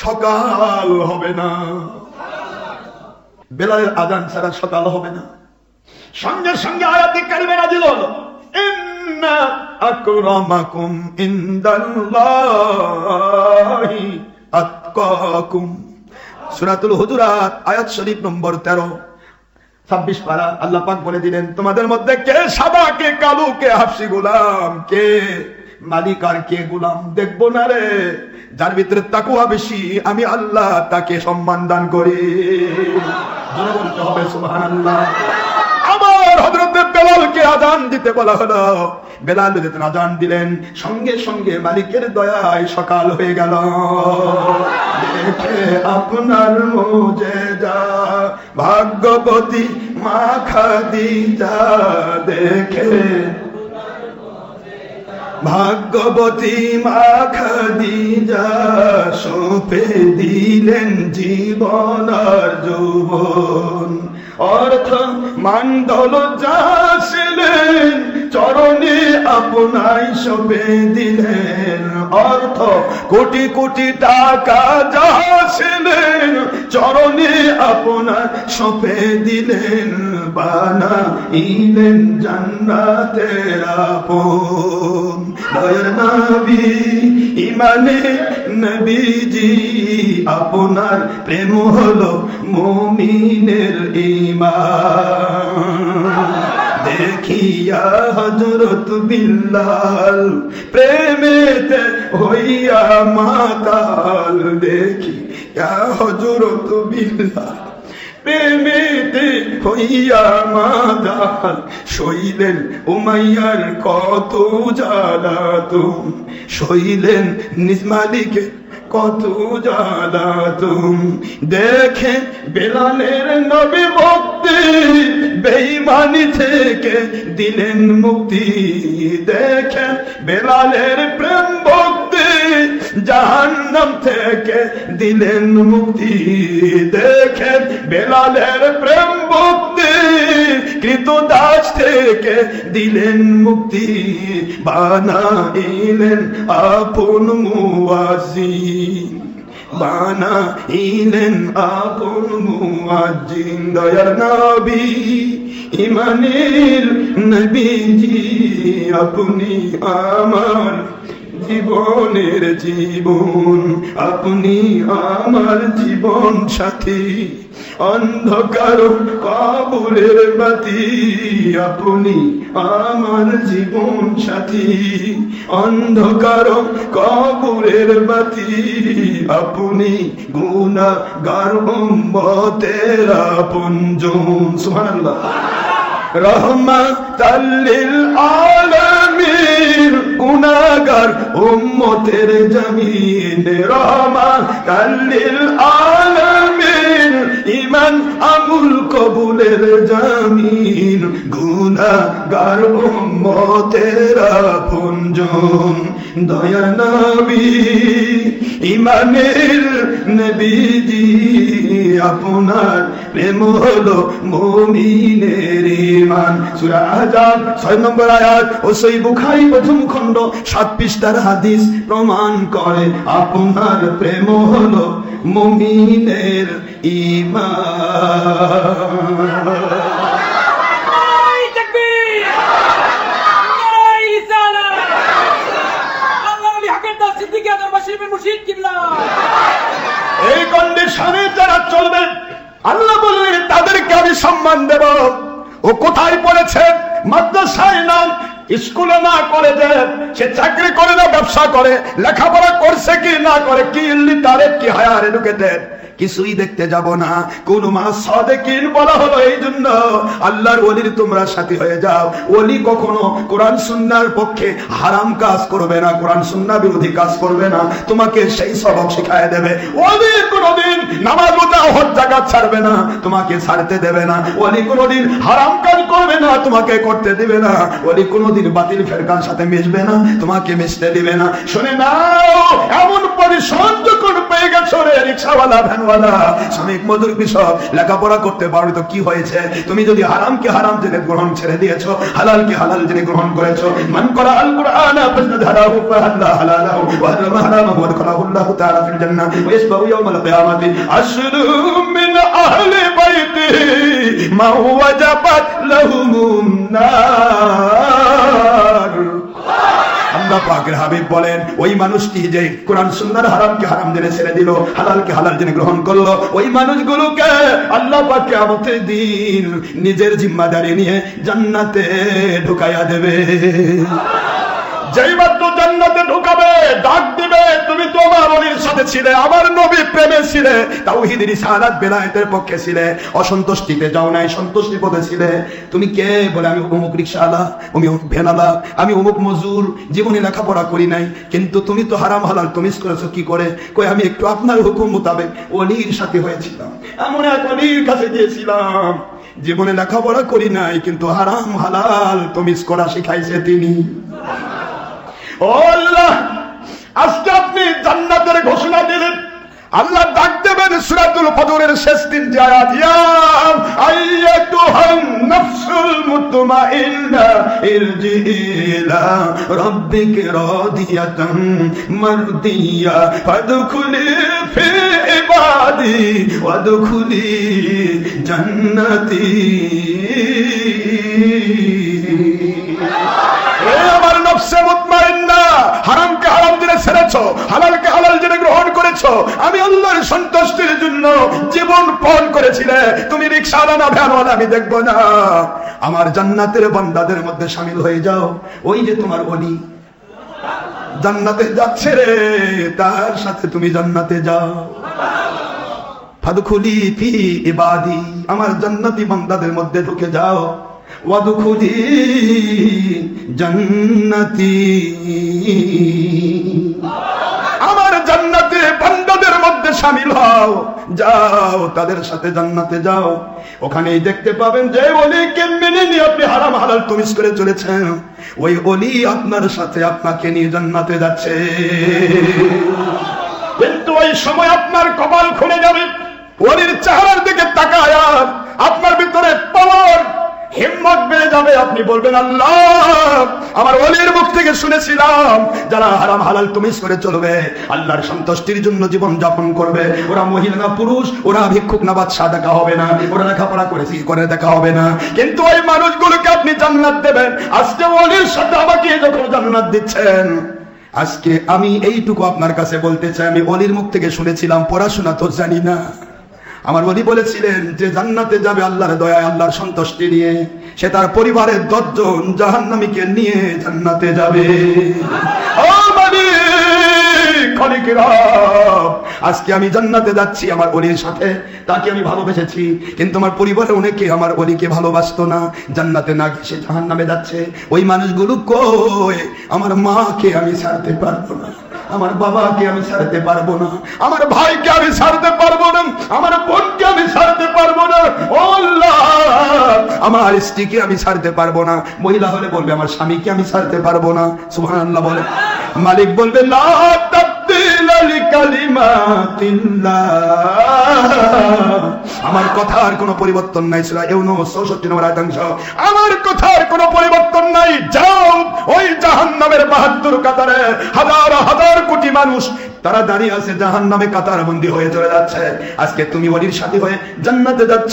সকাল হবে না, বেলালের আজান ছাড়া সকাল হবে না। সঙ্গে সঙ্গে আয়াতে কারিমা নাযিল হলো, ইন্না আকরামাকুম ইনদাল্লাহি আতকাকুম। সূরাতুল হুজুরাত আয়াত শরীফ নম্বর 13, 26 পারা। আল্লাহ পাক বলে দিলেন, তোমাদের মধ্যে কে সাদা কে কালো, কে হাফসি গোলাম, কে মালিক আর কে গোলাম দেখবো না রে, যার ভিতরে তাকওয়া বেশি আমি আল্লাহ তাকে সম্মান দান করি। জোরে বলতে হবে সুবহানাল্লাহ। আমার হযরত বেলালকে আযান দিতে বলা হলো, বেলাল যখন আযান দিলেন সঙ্গে সঙ্গে মালিকের দয়ায় সকাল হয়ে গেল। দেখে আপনার মুজেজা ভাগ্যবতী মা খাদিজা, দেখে ভাগ্যবতী মা খাদিজা, সঁপে দিলেন জীবন আর যৌবন, অর্থ মান দৌলত যাচিলেন চরণে আপনায় সঁপে দিলেন, অর্থ কোটি কোটি টাকা যাচিলেন চরণে আপনার সঁপে দিলেন, বানাইলেন জান্নাতের আপন। দয়ার নবী ইমানে নবীজি আপনার প্রেম হলো মুমিনের ঈমান দেখিয়া হযরত বিল্লাল প্রেমেতে হইয়া মাতাল দেখিয়া হযরত বিল্লাল প্রেমেতে হইয়া মাতাল সইলেন উমাইয়ার কত জ্বালাতুন সইলেন নিজ মালিকের কত জ্বালাতুন দেখে বেলালের নবী মুক্তি বেঈমানি থেকে দিলেন মুক্তি দেখে বেলালের প্রেম ভক্তি জাহান্নাম থেকে দিলেন মুক্তি দেখে বেলালের প্রেম ভক্তি কৃতদাস থেকে দিলেন মুক্তি বানাইলেন আপন মুয়াজ্জিন বানাইলেন আপন মুয়াজ্জিন দয়ার নবী ইমানের নবীজি আপনি আমার জীবনের জীবন আপনি আমার জীবন সাথী অন্ধকার কবরের বাতি আপনি আমার জীবন সাথী অন্ধকার কবরের বাতি আপনি গুনাহগার উম্মতের আপনজন সুবহানাল্লাহ রহমাতাল লিল আলামিন গুনাহগার উম্মতের জামিন রহমাতাল লিল আলামিন ঈমান আমল কবুলের জামিন গুনাহগার উম্মতের আপনজন দয়া নবী ইমানের নবীজি আপনার প্রেম হলো মুমিনের ঈমান সূরা আহজাব 6 নম্বর আয়াত ও সহিহ বুখারী প্রথম খণ্ড 7 পৃষ্ঠার হাদিস প্রমাণ করে আপনার প্রেম হলো মুমিনের ঈমান এই কন্ডিশনে যারা চলবে আল্লাহ বললেন তাদেরকে আমি সম্মান দেব ও কোথায় পড়েছে মাদ্রাসায় না স্কুলে না কলেজে সে চাকরি করে না ব্যবসা করে লেখাপড়া করছে কি না করে কি লিটারেট কি হায়ার এডুকেটেড কিছুই দেখতে যাব না কোন মা সাদেকিন বলা হলো এই জন্য আল্লাহর ওলির তোমরা সাথী হয়ে যাও ওলি কখনো কোরআন সুন্নাহর পক্ষে হারাম কাজ করবে না কোরআন সুন্নাহ বিরোধী কাজ করবে না তোমাকে সেই সবক শিখায় দেবে ওলি কোনদিন নামাজ রোজা হজ যাকাত ছাড়বে না তোমাকে ছাড়তে দেবে না ওলি কোনদিন হারাম কাজ করবে না তোমাকে করতে দিবে না ওলি কোনদিন বাতিল ফেরকার সাথে মিশবে না তোমাকে মিশতে দিবে না শুনে নাও এমন পরিশ্রম যখন পেয়ে গেছো রে রিকশাওয়ালা শ্রমিক মজুর কৃষক লেখাপড়া করতে পারো তো কি হয়েছে তুমি যদি হারামকে হারাম জেনে গ্রহণ ছেড়ে দিয়েছো হালালকে হালাল জেনে গ্রহণ করেছো মান করা আল কুরআন ফাজদারাহু ফাহাল্লা হালালাহু ওয়া হারামা হারামাহু ওয়া দখালাহু আল্লাহু তাআলা ফিল জান্নাহ ওয়া ইয়াসবাহু ইয়াওমাল কিয়ামাতি আশরু মিন আহলি বাইতি মা ওয়াজাবাত লাহুমুন নার আল্লাহ পাকের হাবিব বলেন ওই মানুষটি যে কোরআন সুন্নাহর হারামকে হারাম জেনে ছেড়ে দিল হালালকে হালাল জেনে গ্রহণ করলো ওই মানুষগুলোকে আল্লাহ পাক কিয়ামতের দিন নিজের জিম্মাদারি নিয়ে জান্নাতে ঢুকায়া দেবে যেই মাত্র জান্নাতে ঢুকাবে ডাক দিবে তুমি তো আমার ওলির সাথে ছিলে আমার নবী প্রেমে ছিলে তাওহীদ রিসালাত বেলায়েতের পক্ষে ছিলে অসন্তুষ্টিতে যাও নাই সন্তুষ্টি পদে ছিলে তুমি কে বলে আমি অমুক রিকশাওয়ালা আমি অমুক ভ্যানওয়ালা আমি অমুক মজুর জীবনে লেখাপড়া করি নাই কিন্তু তুমি তো হারাম হালাল তুমি করেছো কি করে কই আমি একটু আপনার হুকুম মোতাবেক ওলির সাথে হয়েছিলাম এমন এক ওলির কাছে গিয়েছিলাম জীবনে লেখাপড়া করি নাই কিন্তু হারাম হালাল তুমি করা শিখাইছে তিনি ও আল্লাহ আজকে আপনি জান্নাতের ঘোষণা দিলেন আল্লাহ ডাক দেবেন সূরাতুল ফজরের শেষ তিনটি আয়াত ইয়া আইয়াতুহান নাফসুল মুতমাইন্না ইরজিই ইলা রাব্বিকি রাদিয়াতান মারদিয়া ফাদখুলি ফি ইবাদি ওয়াদখুলি জান্নাতি আমার নফসে মুতমাইন্না হারামকে হারাম জেনে ছেড়েছো করেছো, আমি আল্লাহর সন্তুষ্টির জন্য জীবন পণ করেছিলে, তুমি রিকশাওয়ালা ভ্যানওয়ালা আমি দেখবো না, আমার জান্নাতের বান্দাদের মধ্যে শামিল হয়ে যাও। ওই যে তোমার ওলি জান্নাতে যাচ্ছে রে, তার সাথে তুমি জান্নাতে যাও। ফাদখুলি ফি ইবাদি, আমার জান্নাতি বান্দাদের মধ্যে ঢুকে যাও। ওয়াদখুলি জান্নাতি, আমার জান্নাতে বান্দাদের মধ্যে শামিল হও, যাও তাদের সাথে জান্নাতে যাও। ওখানেই দেখতে পাবেন যে ওলিকে মেনে নিয়ে আপনি হারাম হালাল তমিজ করে চলেছেন, ওই ওলি আপনার সাথে আপনাকে নিয়ে জান্নাতে যাচ্ছে। কিন্তু ওই সময় আপনার কপাল খুলে যাবে, ওলির চেহারার দিকে তাকায় আপনার ভিতরে পাওয়ার হিম্মত বেড়ে যাবে। আপনি বলবেন, আল্লাহ আমার ওলির মুখ থেকে শুনেছিলাম যারা হারাম হালাল তমিজ করে চলবে, আল্লাহর সন্তুষ্টির জন্য জীবন যাপন করবে, ওরা মহিলা না পুরুষ, ওরা ভিক্ষুক না বাদশা দেখা হবে না, ওরা লেখাপড়া করে দেখা হবে না। কিন্তু ওই মানুষগুলোকে আপনি জান্নাত দেবেন। আজকে ওলির সাথে আমাকে যখন জান্নাত দিচ্ছেন, আজকে আমি এইটুকু আপনার কাছে বলতে চাই, আমি ওলির মুখ থেকে শুনেছিলাম, পড়াশোনা তো জানি না। আমার ওলি বলেছিলেন যে জান্নাতে যাবে আল্লাহর দয়ায়, আল্লাহর সন্তুষ্টি নিয়ে, সে তার পরিবারের 10 জন জাহান্নামীকে নিয়ে জান্নাতে যাবে। ও মালিক খালিকের রব, আজকে আমি জান্নাতে যাচ্ছি আমার ওলির সাথে, তাকে আমি ভালোবেসেছি, কিন্তু আমার পরিবারে অনেকে আমার ওলিকে ভালোবাসতো না, জান্নাতে না গিয়ে সে জাহান্নামে যাচ্ছে। ওই মানুষগুলো কই, আমার মাকে আমি ছাড়তে পারবো না, আমার বাবাকে আমি ছাড়তে পারবো না, আমার ভাইকে আমি ছাড়তে পারবো না, আমার বোনকে আমি ছাড়তে পারবো না, ও আল্লাহ আমার স্ত্রীকে আমি ছাড়তে পারবো না। মহিলা হলে বলবে আমার স্বামীকে আমি ছাড়তে পারবো না। সুবহানাল্লাহ বলে। মালিক বলবে লা তাবদীলা লিকালিমাতিল্লাহ, আমার কথার কোনো পরিবর্তন নাই। সূরা ইউনূস 64 নম্বর আয়াতাংশ, আমার কথার কোনো পরিবর্তন নাই। যাও ওই জাহান্নামের 72 কাতারে হাজার হাজার কোটি মানুষ তারা দাঁড়িয়ে আছে, জাহান্নামে কাতারবন্দি হয়ে চলে যাচ্ছে। আজকে তুমি ওলির সাথী হয়ে জান্নাতে যাচ্ছ।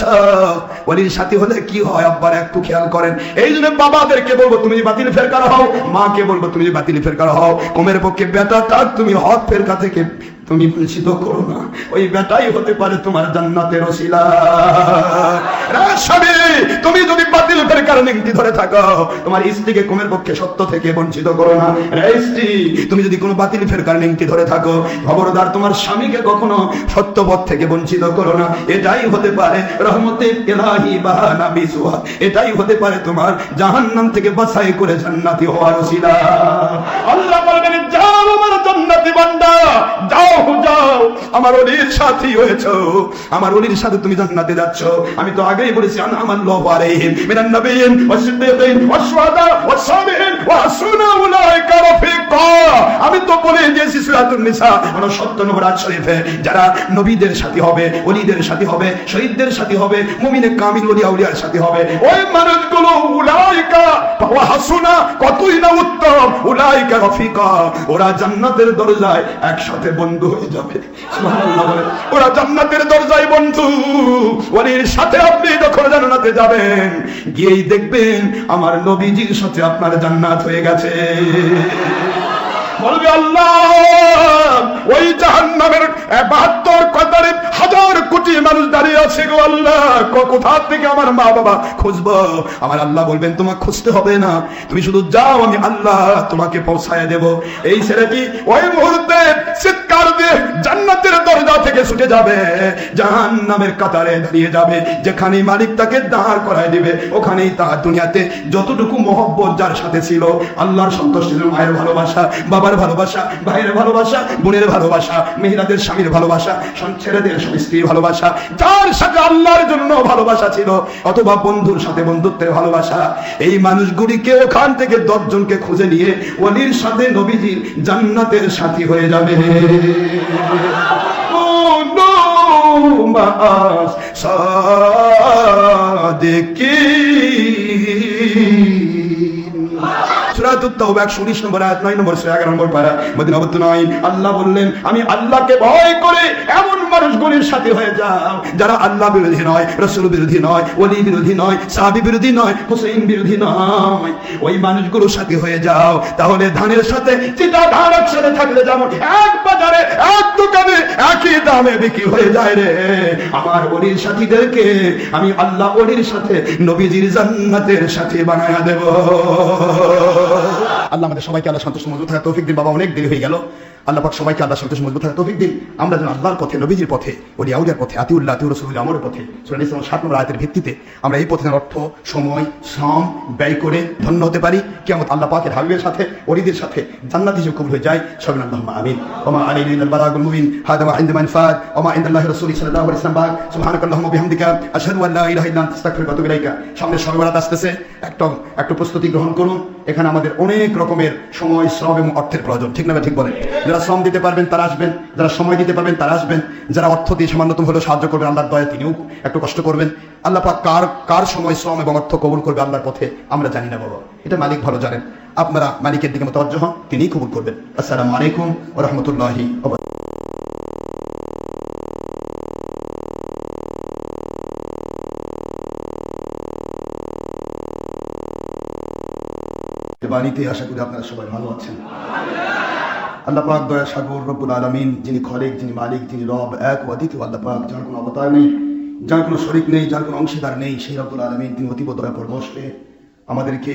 ওলির সাথী হলে কি হয় আব্বার একটু খেয়াল করেন। এই জন্য বাবাদেরকে বলবো তুমি বাতিল ফেরকার হও, মাকে বলবো তুমি বাতিল ফেরকার হও। কমের পক্ষে বেটাটা তুমি হক ফেরকা থেকে তুমি বঞ্চিত করো না, ওই বেটাই হতে পারে তোমার জান্নাতের ওসিলা। স্বামী তুমি যদি বাতিল ফেরকার নিংটি ধরে থাকো, তোমার স্ত্রীকে কমের পক্ষে সত্য থেকে বঞ্চিত করো না। স্ত্রী তুমি যদি কোনো বাতিল ফেরকার নিংটি ধরে থাকো, খবরদার তোমার স্বামীকে কখনো সত্যপথ থেকে বঞ্চিত করো না। এটাই হতে পারে রহমতে ইলাহি বাহানা বিসুয়া, এটাই হতে পারে তোমার জাহান্নাম থেকে বাছাই করে জান্নাতি হওয়ার ওসিলা। আল্লাহ বলবেন যাও আমার জান্নাতি বান্দা, যাও যাও আমার ওলির সাথী হয়েছো, আমার ওলির সাথে তুমি জান্নাতে যাচ্ছ। আমি তো আগেই বলেছি আনআমাল্লাহু আলাইহিম মিনান নাবিয়্যিন ওয়াস-সিদ্দীকিন ওয়াশ-শুহাদা ওয়াস-সালিহিন ওয়া হাসুনা উলাইকা রাফিকা। আমি তো বলে দিয়েছি সূরাতুন নিসা 69 নম্বর আয়াত শরীফে, যারা নবীদের সাথী হবে, ওলিদের সাথী হবে, শহীদদের সাথী হবে, মুমিনে কামিল ওলি আউলিয়ার সাথী হবে, ওই মানুষগুলো উলাইকা ওয়া হাসুনা, কতই না উত্তম, উলাইকা রাফিকা, ওরা জান্নাতের দরজায় একসাথে বন্ধু হয়ে যাবে। সুবহানাল্লাহ বলে, ওরা জান্নাতের দরজায় বন্ধু। ওলির সাথে আপনি যখন জান্নাতে যাবেন, গিয়েই দেখবেন আমার নবীজির সাথে আপনার জান্নাত হয়ে গেছে। বলবে আল্লাহ ওই জাহান্নামের 72 কাতারে হাজার কোটি মানুষ দাঁড়িয়ে আছে গো আল্লাহ, কোথা থেকে আমার মা বাবা খুঁজবো? আমার আল্লাহ বলবেন তোমাকে খুঁজতে হবে না, তুমি শুধু যাও, আমি আল্লাহ তোমাকে পৌঁছায় দেব। এই ছেলেটি ওই মুহূর্তে চিৎকার দিয়ে জান্নাতের দরজা থেকে ছুটে যাবে, জাহান্নামের কাতারে দাঁড়িয়ে যাবে। যেখানে মালিক তাকে দাঁড় করায় দিবে, ওখানেই তার দুনিয়াতে যতটুকু মহব্বত যার সাথে ছিল, আল্লাহর সন্তুষ্টি, মায়ের ভালোবাসা, বাবার ভালোবাসা, ভাইয়ের ভালোবাসা, বোনের ভালোবাসা, মহিলাদের স্বামীর ভালোবাসা, ছেলেদের স্ত্রীর ভালোবাসা, যার সাথে আল্লাহর জন্য ভালোবাসা ছিল, অথবা বন্ধুর সাথে বন্ধুত্বের ভালোবাসা, এই মানুষগুলিকে ওখান থেকে 10 জনকে খুঁজে নিয়ে ওলির সাথে নবীজির জান্নাতের সাথী হয়ে যাবে। সাদিকিন সূরাতুত তাওবা 119 নম্বর আয়াত 9 নম্বর সূরা 11 নম্বর পারা মদিনা নবুত 9 আল্লাহ বললেন আমি আল্লাহকে ভয় করে এমন মানুষগুলির সাথে হয়ে যাও যারা আল্লাহ বিরোধী নয়, রাসূল বিরোধী নয়, ওলি বিরোধী নয়, সাহাবী বিরোধী নয়, হুসাইন বিরোধী নয়, ওই মানুষগুলোর সাথে হয়ে যাও। তাহলে ধানের সাথে চিটা ধান একসাথে থাকলে যেমন এক বাজারে এক দোকানে একই দামে বিক্রি হয়ে যায় রে, আমার ওলির সাথীদেরকে আমি আল্লাহ ওলির সাথে নবীজির জান্নাতের সাথে বানায়া দেব। আল্লাহ আমাদের সবাইকে আল্লাহ সন্তোষ মজবুত থাকার তৌফিক দিন। বাবা অনেক দেরি হয়ে গেল। আল্লাহ পাক সবাইকে আল্লাহ সন্তোষ মজবুত থাকার তৌফিক দিন। আমরা যেন আল্লাহর পথে, নবীজির পথে, ওলি আউলিয়ার পথে, আতিউল্লাহ আতিউর রাসূল আমরের পথে সূরা নিসা 7 নম্বর আয়াতের ভিত্তিতে আমরা এই পথের অর্থ, সময়, শ্রম ব্যয় করে ধন্য হতে পারি। কিয়ামত আল্লাহ পাকের হাবিবের সাথে, ওলিদের সাথে জান্নাত হিসেবে কবুল হয়ে যায়। সবাই আল্লাহুম্মা আমিন। ওয়া মা আলাইনা ইল্লাল বালাগুল মুবিন। হাদা মা ইনদা মানফাত ওয়া মা ইনদাল্লাহি রাসূলি সাল্লাল্লাহু আলাইহি ওয়াসাল্লাম। সুবহানাকাল্লাহুম্মা বিহামদিকা আশহাদু আল্লা ইলাহা ইল্লা আনতা আস্তাগফিরুকা ওয়া আতুবু ইলাইকা। সামনে শবে বরাত আসতেছে, একটু প্রস্তুতি গ্রহণ করুন। এখানে আমাদের অনেক রকমের সময়, শ্রম এবং অর্থের প্রয়োজন, ঠিক না ঠিক বলেন? যারা শ্রম দিতে পারবেন তারা আসবেন, যারা সময় দিতে পারবেন তারা আসবেন, যারা অর্থ দিয়ে সামান্যতম হলেও সাহায্য করবেন আল্লাহর দয়া তিনিও একটু কষ্ট করবেন। আল্লাহ পাক কার সময়, শ্রম এবং অর্থ কবুল করবে আল্লাহর পথে আমরা জানি না বাবা, এটা মালিক ভালো জানেন। আপনারা মালিকের দিকে মুতাওয়াজ্জহ হন, তিনিই কবুল করবেন। আসসালামু আলাইকুম ওয়া রাহমাতুল্লাহি ওয়া বারাকাতুহু। বাড়িতে আশা করি আপনারা সবাই ভালো আছেন। আল্লাহ পাক দয়া সাগর রব্বুল আলামিন, যিনি খলিক, যিনি মালিক, যিনি রব, এক ও অদ্বিতীয় আল্লাহ পাক, যার কোনো অবতার নেই, যার কোনো শরীক নেই, যার কোনো অংশীদার নেই, সেই রব্বুল আলামিন তিনি অতীব দয়া পরবশ হয়ে আমাদেরকে